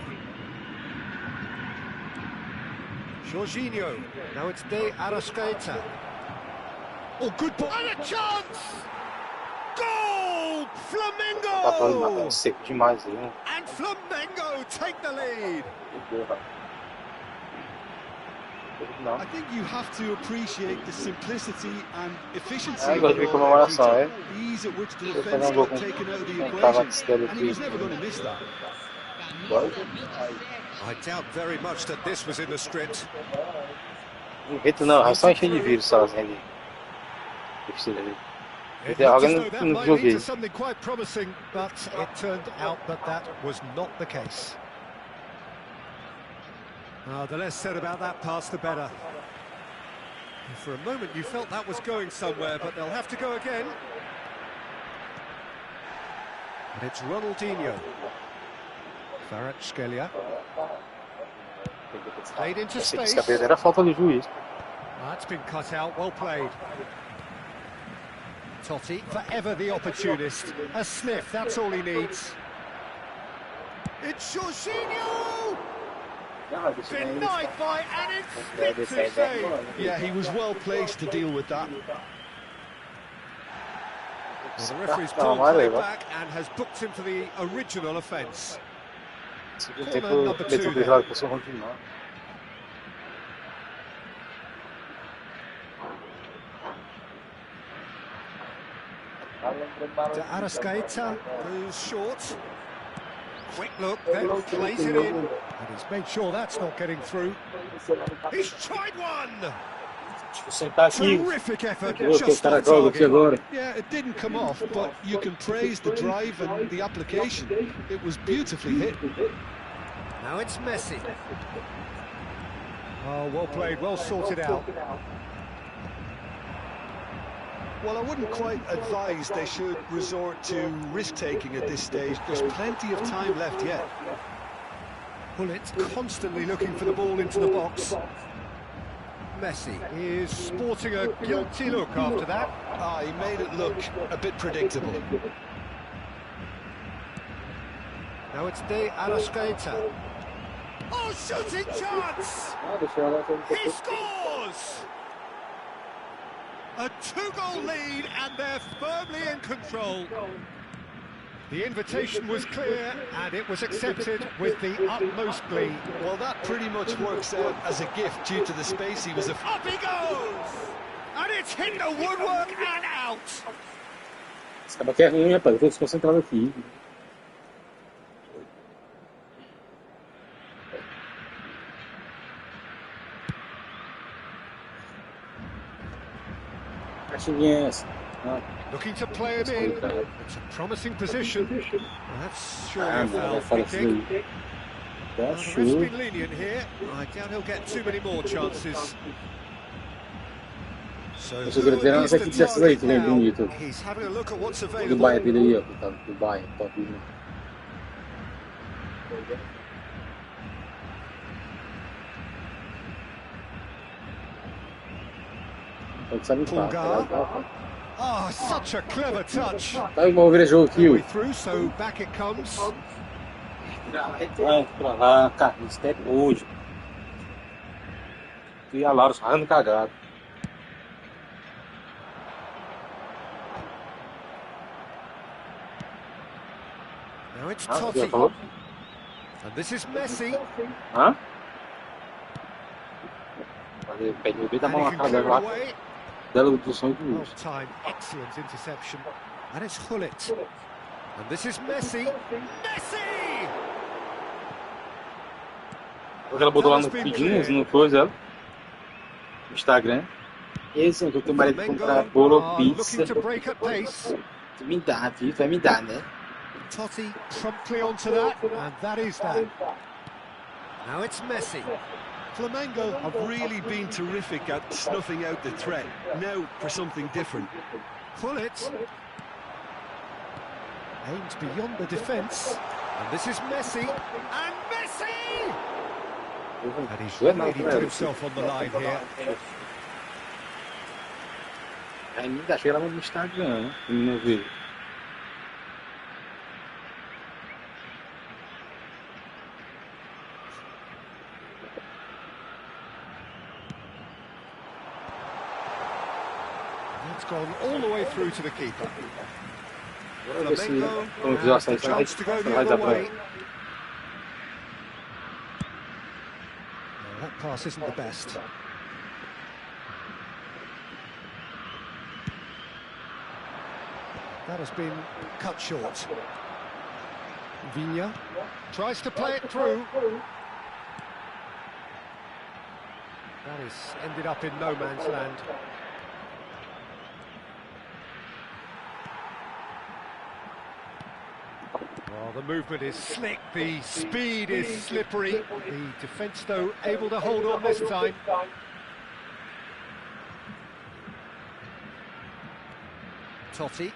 Jorginho. Now it's De Arrascaeta. Oh, good ball. And a chance! Goal! Tá Flamengo! seco demais aí, né? And Flamengo take the lead. I think you have to appreciate the simplicity and efficiency Ah, of gosto de ver comemoração, the é? ease at which the Vou defence fazer got taken out of the tava equation, and he was never going to miss that. I doubt very much that this was in the script. Não invento não, é só encher de vírus sozinho ali. Precisa ali. It Tem looks as alguém though that no might lead to joguei. something quite promising, but it turned out that that was not the case. The less said about that pass, the better. For a moment you felt that was going somewhere, but they'll have to go again. And it's Ronaldinho. Kvaratskhelia. Played into Esse space. cabelo era falta do juiz. That's been cut out, well played. Totti, forever the opportunist. A sniff, that's all he needs. It's Jorginho! Denied by an instinctive save. Yeah, he was well placed to deal with that. Well, the referee's pulled play back and has booked him for the original offence. Segundo Corner tempo, number meteu 2 o then. lado, passou ruim demais. De Arrascaeta goes short. Quick look, then plays it in. And he's made sure that's not getting through. He's tried one! Tipo, sentar aqui. Terrific effort, Viu que o just cara on joga aqui target. agora. Yeah, it didn't come off, but you can praise the drive and the application. It was beautifully hit. Now it's Messi. Oh, well played, well sorted out. Well, I wouldn't quite advise they should resort to risk-taking at this stage. There's plenty of time left yet. Well, it's constantly looking for the ball into the box. Messi is sporting a guilty look after that. Ah, he made it look a bit predictable. Now it's De Arrascaeta. Oh, shooting chance! He scores! A 2-goal lead and they're firmly in control. The invitation was clear and it was accepted with the utmost glee. Well, that pretty much works out as a gift due to the space he was... Up he goes! And it's hit the woodwork and out! Esse cara aqui é ruim, rapaz. Eu tô desconcentrado aqui. Caixinhas. Looking to play him in. It's a promising position. That's surely Ah, a não, foul. vai falar Free isso kick. daí. The ref's been lenient here. I doubt he'll get too many more chances. So Eu só queria dizer, não sei o que dessas aí que vem bonito. He's having a look at what's Do available. Bahia dele aí, ó. Do Bahia, top. Né? Pode saber Pulgar. tá? Oh, such a clever touch. Tá, eu vou ver o jogo aqui, Way ó. through, so back it comes. Vai pra lá, cara. Isso é hoje. E a Laura só cagado. Now it's Ah, Totti. já falou? And this is Messi. Hã? Pede o bebê da And mão he na can cara clear dela lá. away. Bela do som de Well luz. timed, excellent interception. And it's Hullet. And this is Messi. Messi! Ela botou lá no Pedinhos, no coisa, ela. No Instagram. Esse é o que eu tenho marido de comprar bolo, pizza. Looking to break at pace. Me dá, filho, vai me dar, né? Totti promptly onto that, and that is that. Now it's Messi. Flamengo have really been terrific at snuffing out the threat. Now for something different. Hullet. Aimed beyond the defence. And this is Messi. And Messi! And he's really put himself on the line here. Ainda achei ela no Instagram, né? Eu não vi. It's gone all the way through to the keeper. Agora ver se Flamengo como fizer has the essa chance to go the vai dar other pra way. No, that pass isn't the best. That has been cut short. Viña tries to play it through. That is ended up in no man's land. Well, the movement is slick, the speed is slippery. The defence, though, able to hold on this time. Totti.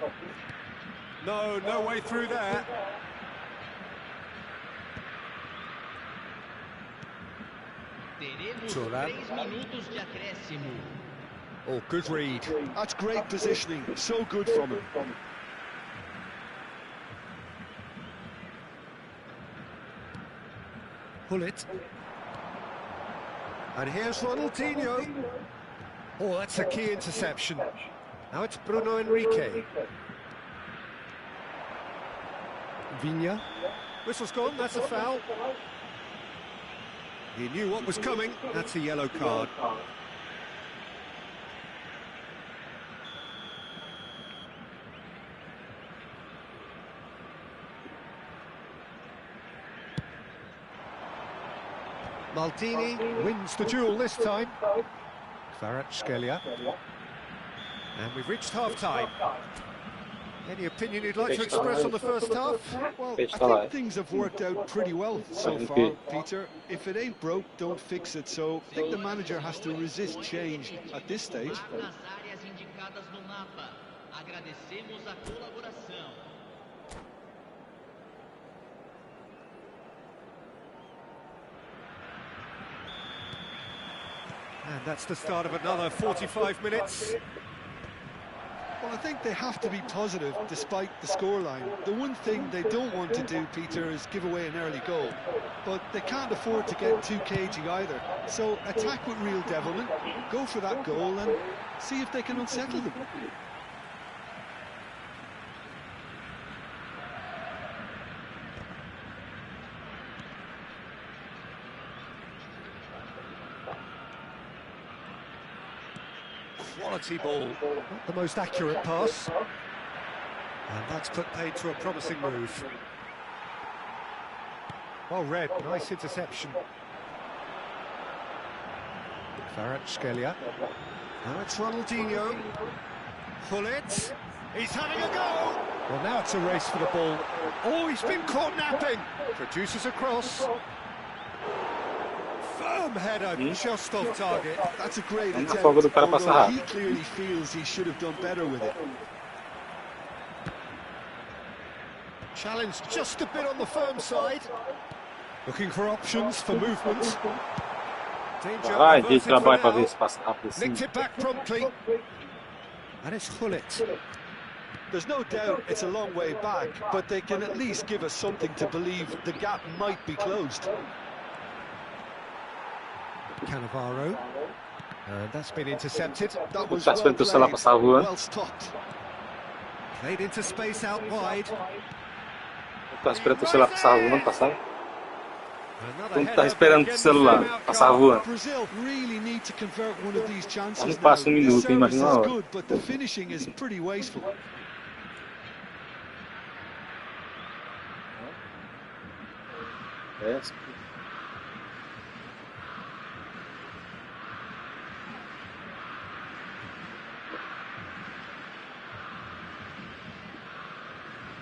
No way through there. Teremos Turan. 3 minutos de acréscimo. Oh, good read. That's great positioning. So good from him. Hullet. And here's Ronaldinho. Oh, that's a key interception. Now it's Bruno Henrique. Viña. Whistle's gone, that's a foul. He knew what was coming, that's a yellow card. Maldini wins the duel this time. Kvaratskhelia. And we've reached half-time. Any opinion you'd like to express on the first half? Well, I think things have worked out pretty well so far, Peter. If it ain't broke, don't fix it. So I think the manager has to resist change at this stage. Nas áreas indicadas no mapa. Agradecemos a colaboração. And that's the start of another 45 minutes. Well, I think they have to be positive despite the scoreline. The one thing they don't want to do, Peter, is give away an early goal. But they can't afford to get too cagey either. So attack with real devilment, go for that goal and see if they can unsettle them. Quality ball, not the most accurate pass. And that's put paid to a promising move. Well read, nice interception. Kvaratskhelia. Now it's Ronaldinho. Hullet. He's having a go! Well, now it's a race for the ball. Oh, he's been caught napping. Produces a cross. Firm header, just off target. That's a great Vamos na attempt, folga do cara passar although he rápido. clearly feels he should have done better with it. Challenge just a bit on the firm side. Looking for options for movement. Danger Vai, de averted for trabalho para ver now. se passa rápido assim. Nicked it back promptly. And it's Hullet. There's no doubt it's a long way back, but they can at least give us something to believe the gap might be closed. Cannavaro. And that's been intercepted. That was Tá well esperando o celular played, passar voando. well stopped. Played into space out wide. Tá esperando o celular passar voando, passar. Another Todo mundo tá header, esperando but pro again, the same celular passar outcome. voando. Brazil really need to convert one of these chances Não now. passa um The minuto, service imagina a is hora. good, but the finishing is pretty wasteful.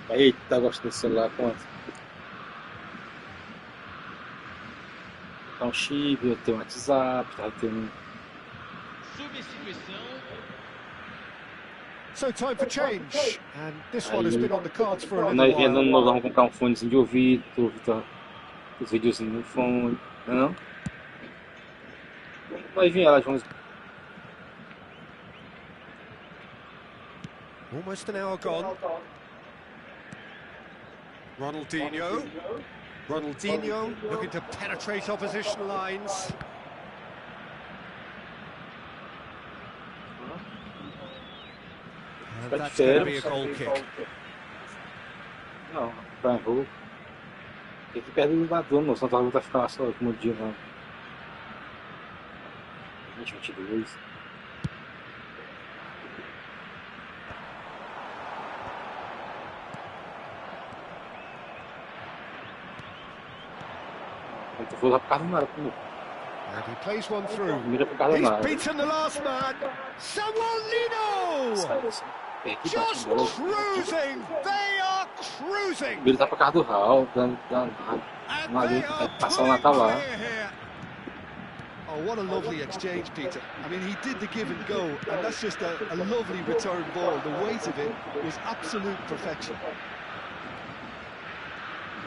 Eita, gosto desse celular, quanto? Tá um chip, eu tenho um WhatsApp, tá tendo. Substituição. So time for change, and this one has been on the cards for a little Nós vindo while. novo, vamos comprar um fonezinho de ouvido, os videozinhos no fone, não? Nós vinha lá juntos. Almost an hour gone. Ronaldinho looking to penetrate opposition lines. And that's going to be a goal kick. Não, pra errou. Tem que perder o jogador, não. Santa Luta vai ficar só como dia, não. 2022. Quando for lá pro carro, não era comigo. And he plays one through. Mira pro carro, He's não. beaten the last man. Samuelino! Just cruising. They are cruising. Ele tá pra casa do Raul, dando ali, passar o Natal lá. Oh, what a lovely exchange, Peter. I mean, he did the give and go, and that's just a lovely return ball. The weight of it was absolute perfection.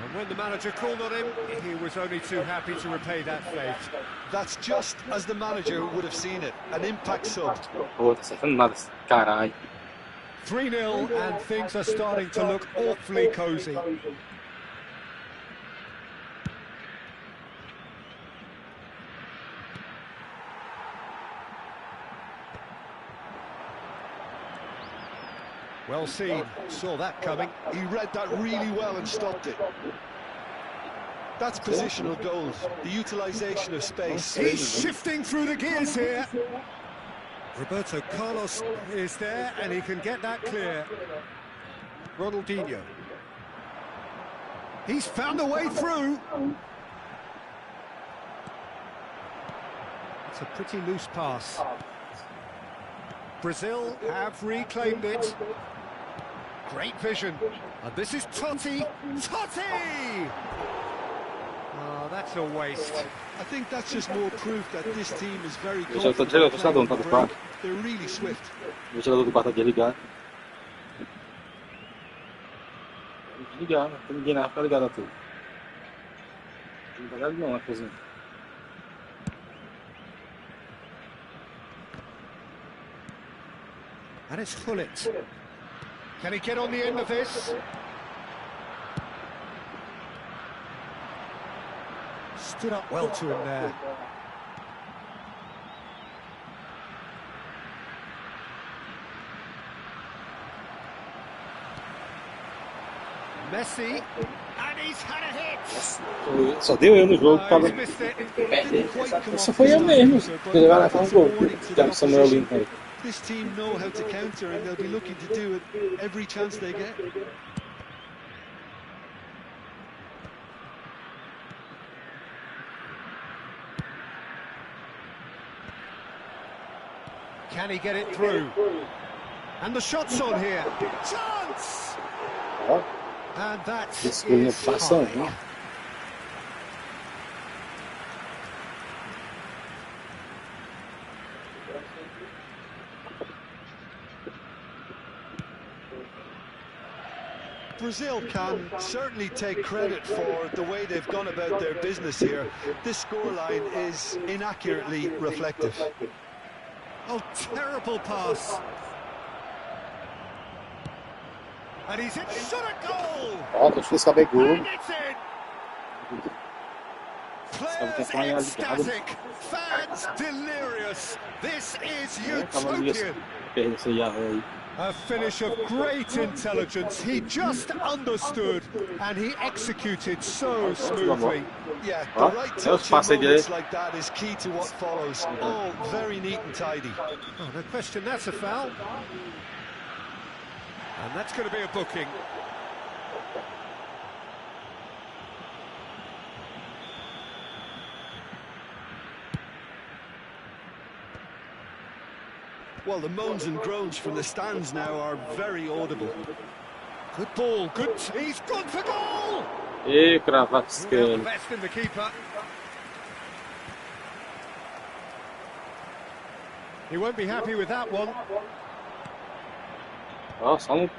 And when the manager called on him, he was only too happy to repay that fate. That's just as the manager would have seen it, an impact sub. Pô, tá acertando nada, caralho. 3-0, and things are starting to look awfully cosy. Well seen, saw that coming. He read that really well and stopped it. That's positional goals, the utilisation of space. He's shifting through the gears here. Roberto Carlos is there, and he can get that clear. Ronaldinho. He's found a way through. It's a pretty loose pass. Brazil have reclaimed it. Great vision. And this is Totti. Totti! Oh, that's a waste. I think that's just more proof that this team is very Deixa eu comfortable tirar o playing tá the do break. quarto. They're really swift. O ventilador do quarto tá desligado. Desligar, né? Tem ninguém lá pra ligar tudo. Não tá ligado não na cozinha. And it's Hullet. Can he get on the end of this? Stood up well to him there. Messi, and he's had a hit. Só deu eu no jogo, tava. He's missed it. Só foi eu mesmo. Ele vai lá fazer um gol. Já o Samuel Lino aí. This team know how to counter, and they'll be looking to do it every chance they get. Can he get it through? And the shot's on here. Chance! And that Esse gol não is passa, high. hein? Brazil can certainly take credit for the way they've gone about their business here. This scoreline is inaccurately reflective. Oh, terrible pass. And he's in, shot a goal! Ó, tô difícil saber gol. And it's in! Players ecstatic, fans delirious. This is Tava ali, utopian. perdeu esse Yahoo aí. A finish of great intelligence. He just understood and he executed so smoothly. Yeah, the right touch in moments like that is key to what follows. All very neat and tidy. Oh, no question, that's a foul. And that's going to be a booking. Well, the moans and groans from the stands now are very audible. Good ball, good. He's gone for goal! E Kravaskin. The best in the keeper. He won't be happy with that one. Oh, some.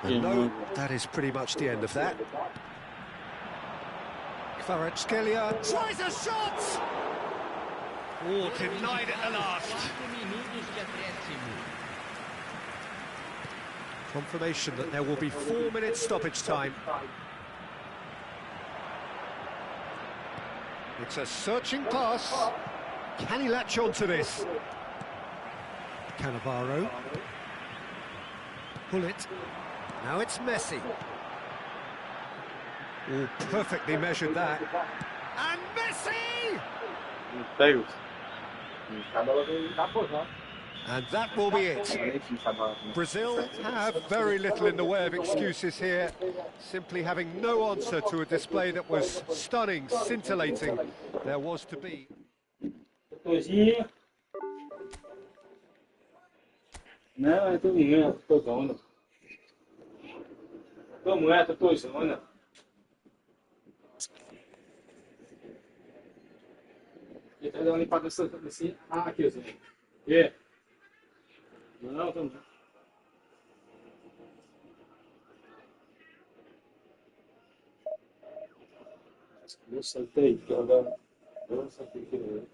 No, that is pretty much the end of that. Kvaratskhelia tries a shot! Oh, denied at the last. Confirmation that there will be 4 minutes stoppage time. It's a searching pass. Can he latch on to this? Cannavaro. Pull it. Now it's Messi. Oh, perfectly measured that. And Messi! And that will be it. Brazil have very little in the way of excuses here, simply having no answer to a display that was stunning, scintillating. There was to be. Não, é todo mundo, tô dono. Tô moeda, tô zona. E tá dando uma limpada assim. Ah, aqui, zona. E? Não, tô não. Eu saltei, agora. Eu saltei aqui.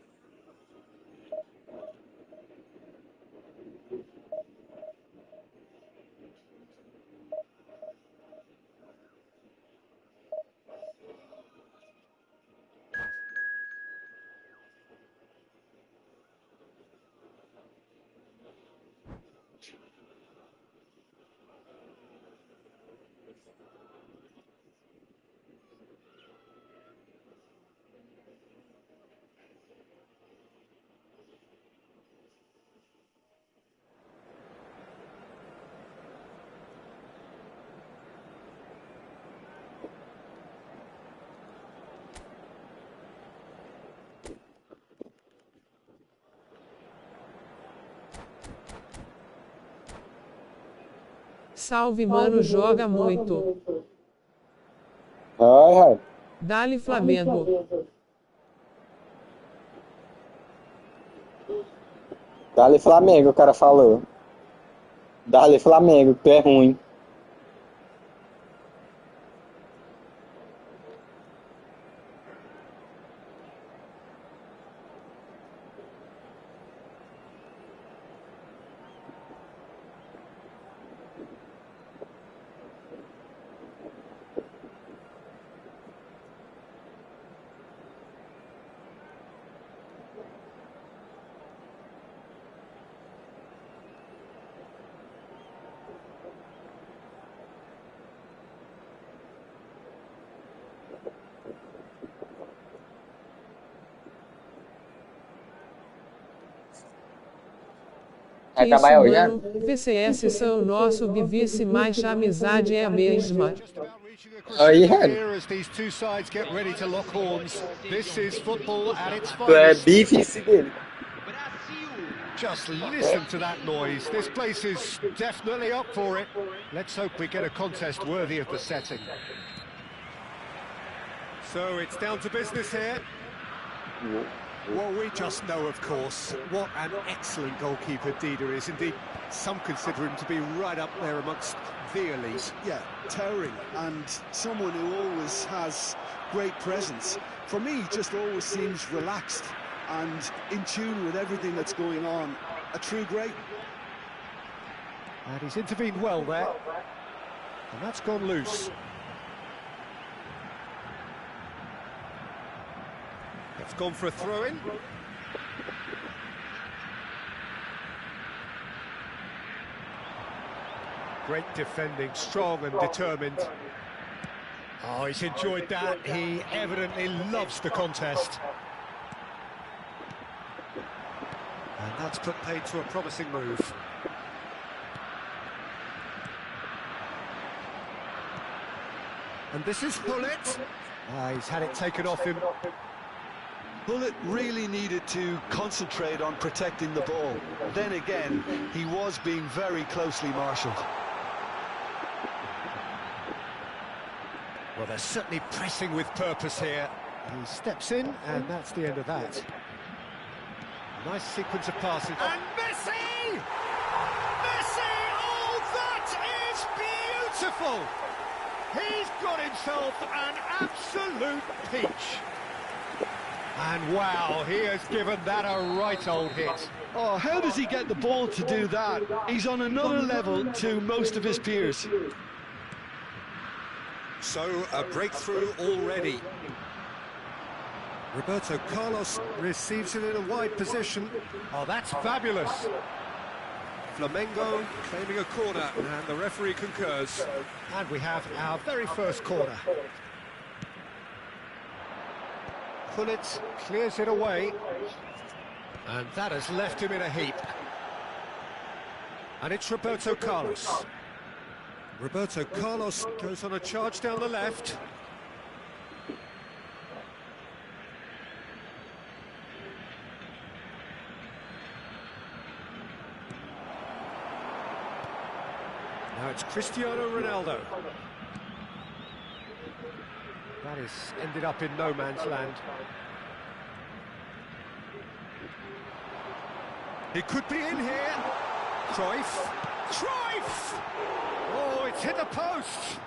Salve, mano, joga muito. Ai. Dale Flamengo. Dale Flamengo, o cara falou. Dale Flamengo, que é ruim. Que isso, mano, VCS são nosso vivice, mas a amizade é a mesma. Aí, velho. Tu é bife dele. Just listen to that noise. This place is definitely up for it. Let's hope we get a contest worthy of the setting. So it's down to business here. Well, we just know, of course, what an excellent goalkeeper Dida is. Indeed, some consider him to be right up there amongst the elite. Yeah, towering, and someone who always has great presence. For me, he just always seems relaxed and in tune with everything that's going on. A true great. And he's intervened well there. And that's gone loose. It's gone for a throw-in. Great defending, strong and determined. Oh, he's enjoyed that. He evidently loves the contest. And that's put paid to a promising move. And this is Hullet. He's had it taken off him. Bullet really needed to concentrate on protecting the ball. Then again, he was being very closely marshalled. Well, they're certainly pressing with purpose here. He steps in, and that's the end of that. Nice sequence of passes. And Messi! Messi! Oh, that is beautiful! He's got himself an absolute peach. And wow, he has given that a right old hit. Oh, how does he get the ball to do that? He's on another level to most of his peers. So, a breakthrough already. Roberto Carlos receives it in a wide position. Oh, that's fabulous. Flamengo claiming a corner, and the referee concurs. And we have our very first corner. Hullet clears it away, and that has left him in a heap. And it's Roberto Carlos. Roberto Carlos goes on a charge down the left. Now it's Cristiano Ronaldo. That has ended up in no man's land. He could be in here. Cruyff. Cruyff! Oh, it's hit the post.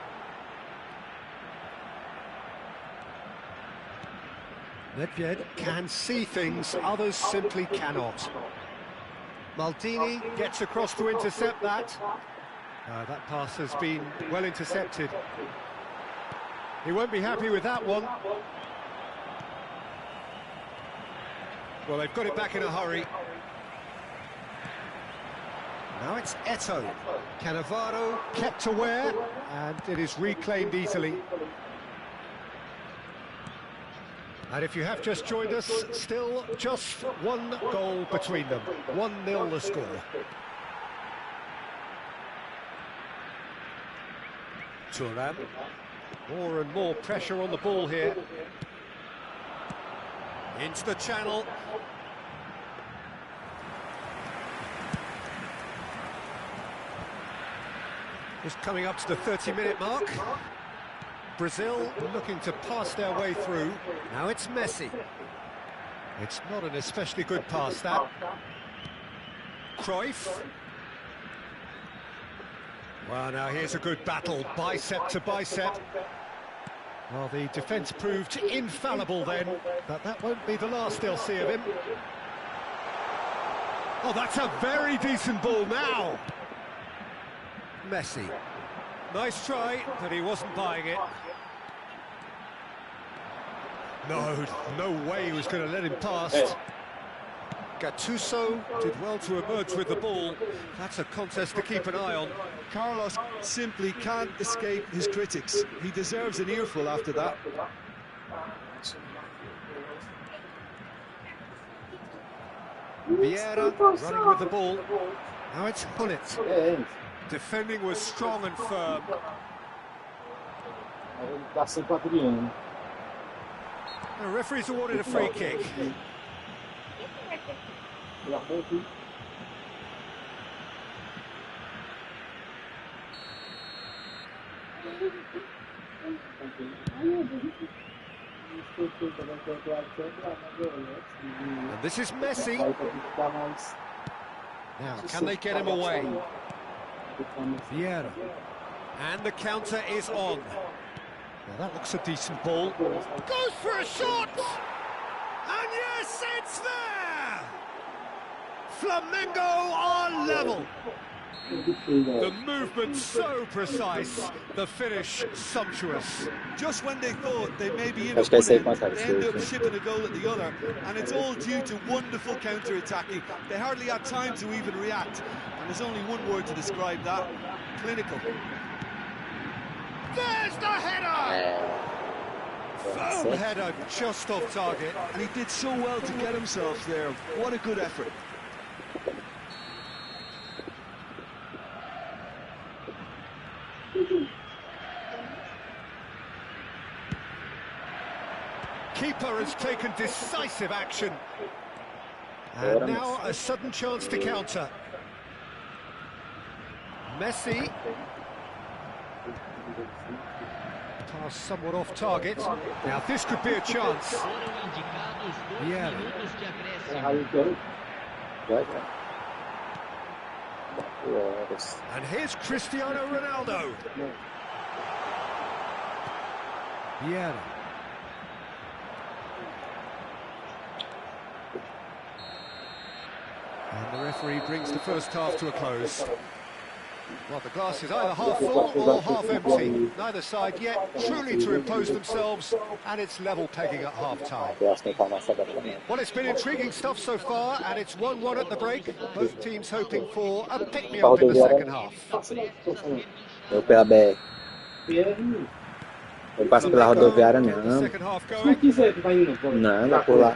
Nedved can see things others simply cannot. Maldini gets across to intercept that. That pass has been well intercepted. He won't be happy with that one. Well, they've got it back in a hurry. Now it's Eto'o. Cannavaro kept aware, and it is reclaimed easily. And if you have just joined us, still just one goal between them. 1-0 the score. Thuram. More and more pressure on the ball here. Into the channel. Just coming up to the 30-minute mark. Brazil looking to pass their way through. Now it's Messi. It's not an especially good pass, that. Cruyff. Well, now here's a good battle, bicep to bicep. Well, the defence proved infallible then, but that won't be the last they'll see of him. Oh, that's a very decent ball now. Messi. Nice try, but he wasn't buying it. No way he was going to let him past. Gattuso did well to emerge with the ball. That's a contest to keep an eye on. Carlos simply can't escape his critics. He deserves an earful after that. Vieira running with the ball. Now it's Hullet. Defending was strong and firm. The referee's awarded a free kick. And this is Messi. Now, can they get him away? Vieira. And the counter is on. Now that looks a decent ball. Goes for a shot! And yes, it's there! Flamengo are level. The movement so precise, the finish sumptuous. Just when they thought they may be in Acho at que one esse aí end, consegue they ser. end up shipping a goal at the other, and it's all due to wonderful counter-attacking. They hardly had time to even react, and there's only one word to describe that: clinical. There's the header! Firm header just off target. And he did so well to get himself there. What a good effort. Keeper has taken decisive action. And now a sudden chance to counter. Messi. Pass somewhat off target. Now this could be a chance. Yeah. And here's Cristiano Ronaldo. Yeah. And the referee brings the first half to a close. Well, the glass is either half full or half empty. Neither side yet truly to impose themselves, and it's level pegging at half-time. Well, it's been intriguing stuff so far, and it's 1-1 at the break. Both teams hoping for a pick-me-up in the second half. Eu passo pela rodoviária, não. Não, não é por lá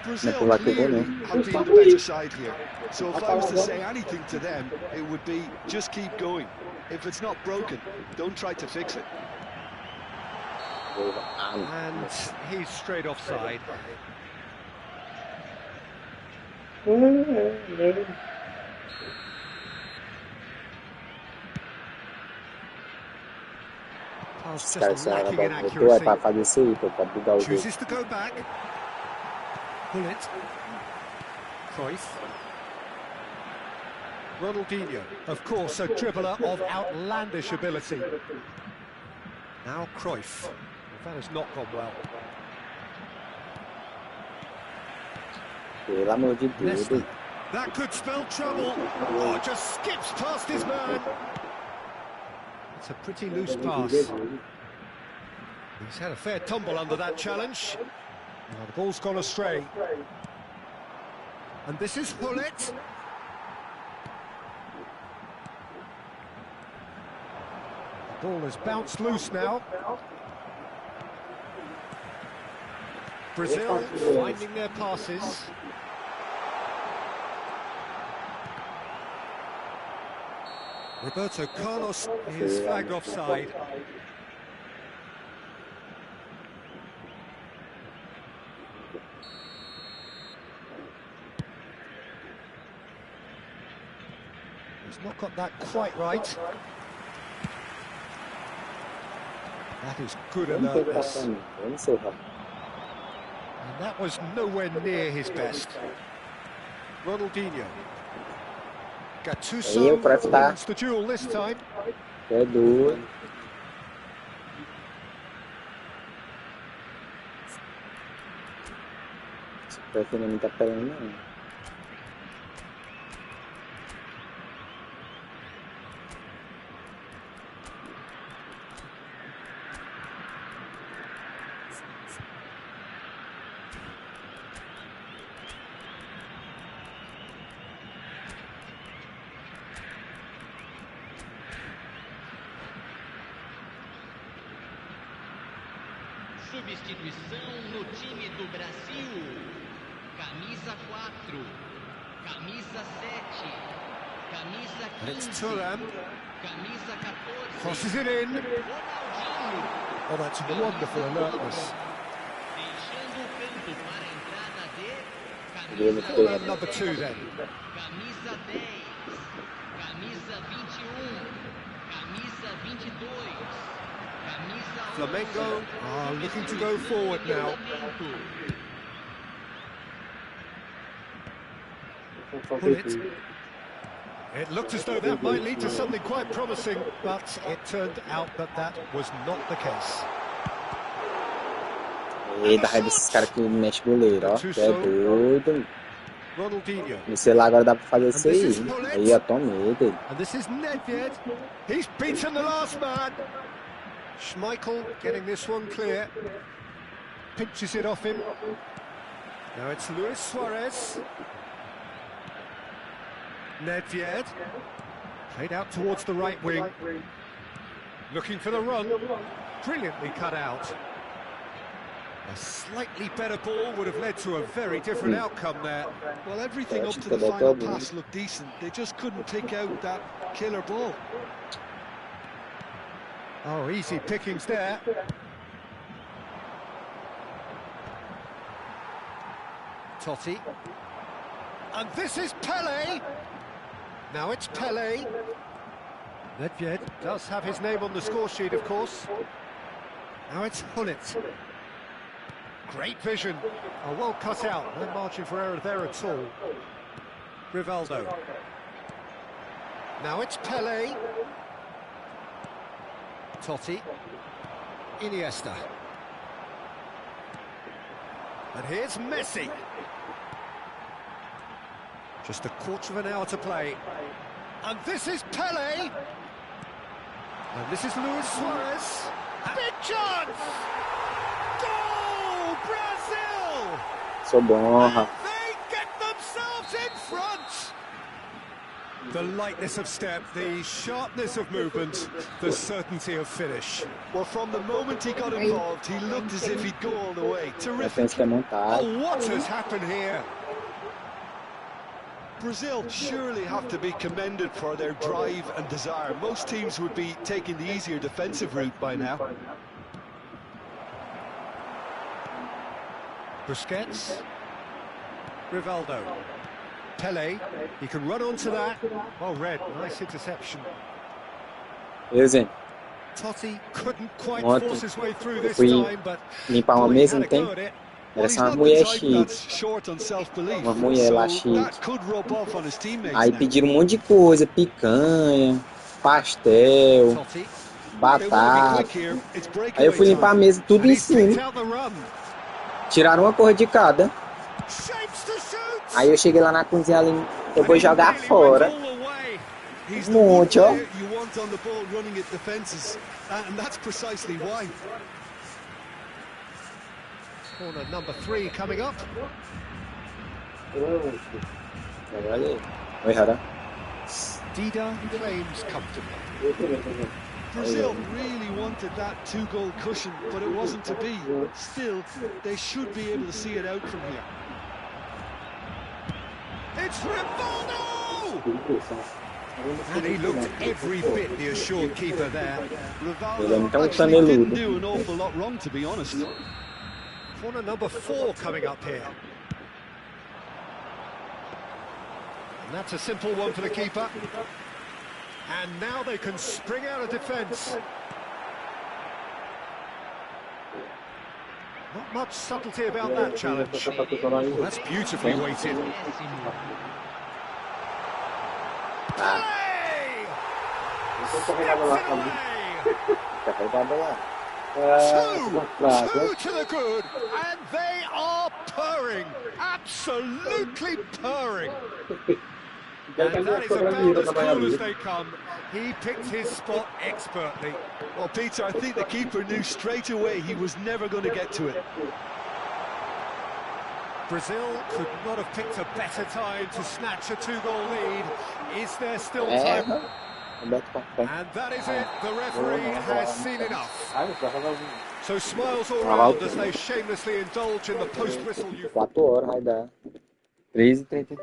que eu vou, não. Have been the better side here. So if I was to say anything to them, it would be just keep going. If it's not broken, don't try to fix it. And he's straight offside. Pass just lacking in accuracy. Chooses to go back. Pull it. Cruyff. Ronaldinho, of course, a dribbler of outlandish ability. Now Cruyff. That has not gone well. Nesta. That could spell trouble. Oh, just skips past his man. It's a pretty loose pass. He's had a fair tumble under that challenge. Now the ball's gone astray. And this is Pullet. The ball has bounced loose now. Brazil finding their passes. Roberto Carlos is flagged offside. He's not got that quite right. That is good alertness. And that was nowhere near his best. Ronaldinho. Gattuso wins the duel this time. Substituição no time do Brasil. Camisa 4, camisa 7, camisa 15, camisa 14. Crosses it in. Oh, that's wonderful alertness. Deixando o campo para a entrada de camisa number 2 then. Camisa 10, camisa 21, camisa 22. Flamengo are looking to go forward now. It looked as though that might lead to something quite promising, but it turned out that that was not the case. E da raiva desses caras que mexe goleiro, ó. É doido. Ronaldinho. No celular agora dá pra fazer And isso this aí. is Hullet. Aí, ó, tomei dele. And this is Nedved. He's beaten the last man. Schmeichel getting this one clear. Pinches it off him. Now it's Luis Suarez. Nedved. Played out towards the right wing. Looking for the run. Brilliantly cut out. A slightly better ball would have led to a very different outcome there. Well, everything up to the final pass looked decent. They just couldn't pick out that killer ball. Oh, easy pickings there. Totti. And this is Pele. Now it's Pele. Nedved does have his name on the score sheet, of course. Now it's Hullet. Great vision. Oh, well cut out. No margin for error there at all. Rivaldo. Now it's Pele. Totti. Iniesta. And here's Messi. Just a quarter of an hour to play. And this is Pele. And this is Luis Suarez. Big chance! Goal! Brazil! Sou bom, Rafa. They get themselves in front! The lightness of step, the sharpness of movement, the certainty of finish. Well, from the moment he got involved, he looked as if he'd go all the way. Eu Terrific. penso que é montado. Oh, what has happened here? Brazil surely have to be commended for their drive and desire. Most teams would be taking the easier defensive route by now. Busquets. Rivaldo. Pele. He can run onto that. Well read. Nice interception. Euzinho, Totti couldn't quite Ontem force his way through this fui time, but limpar uma boy, he mesa, had não a tem? go at it. Well, Era he's só uma not mulher the type chique. that's short on self-belief, Uma mulher lá so chique. that could rub off on his teammates Aí now. pediram um monte de coisa, picanha, pastel, Totti. They want to be batata. quick here. It's Aí eu fui breakaway limpar a time. mesa, tudo And em he's picked cima. out the run. Tiraram uma cor de cada. Shapes to shoot. Aí eu cheguei lá na cozinha ali, eu And vou he jogar nearly fora. went all the way. He's Um the one monte, ó. player you want on the ball running at defences, and that's precisely why. Corner number 3 coming up. Olha aí. Oi, Rara. Dida claims comfortably. Brazil really wanted that two-goal cushion, but it wasn't to be. Still, they should be able to see it out from here. It's Rivaldo! And he looked every bit the assured keeper there. Ele é Rivaldo tão actually didn't caneludo. do an awful lot wrong, to be honest. Corner number 4 coming up here. And that's a simple one for the keeper. And now they can spring out of defence. Not much subtlety about that challenge. Oh, that's beautifully weighted. Play! Carregada lá. Two to the good, and they are purring, absolutely purring. And that is about as cool as they come. He picked his spot expertly. Well, Peter, I think the keeper knew straight away he was never going to get to it. Brazil could not have picked a better time to snatch a 2-goal lead. Is there still time? And that is it. The referee has seen enough. So smiles all round as they shamelessly indulge in the post-whistle. 4 horas vai dar. 3h32.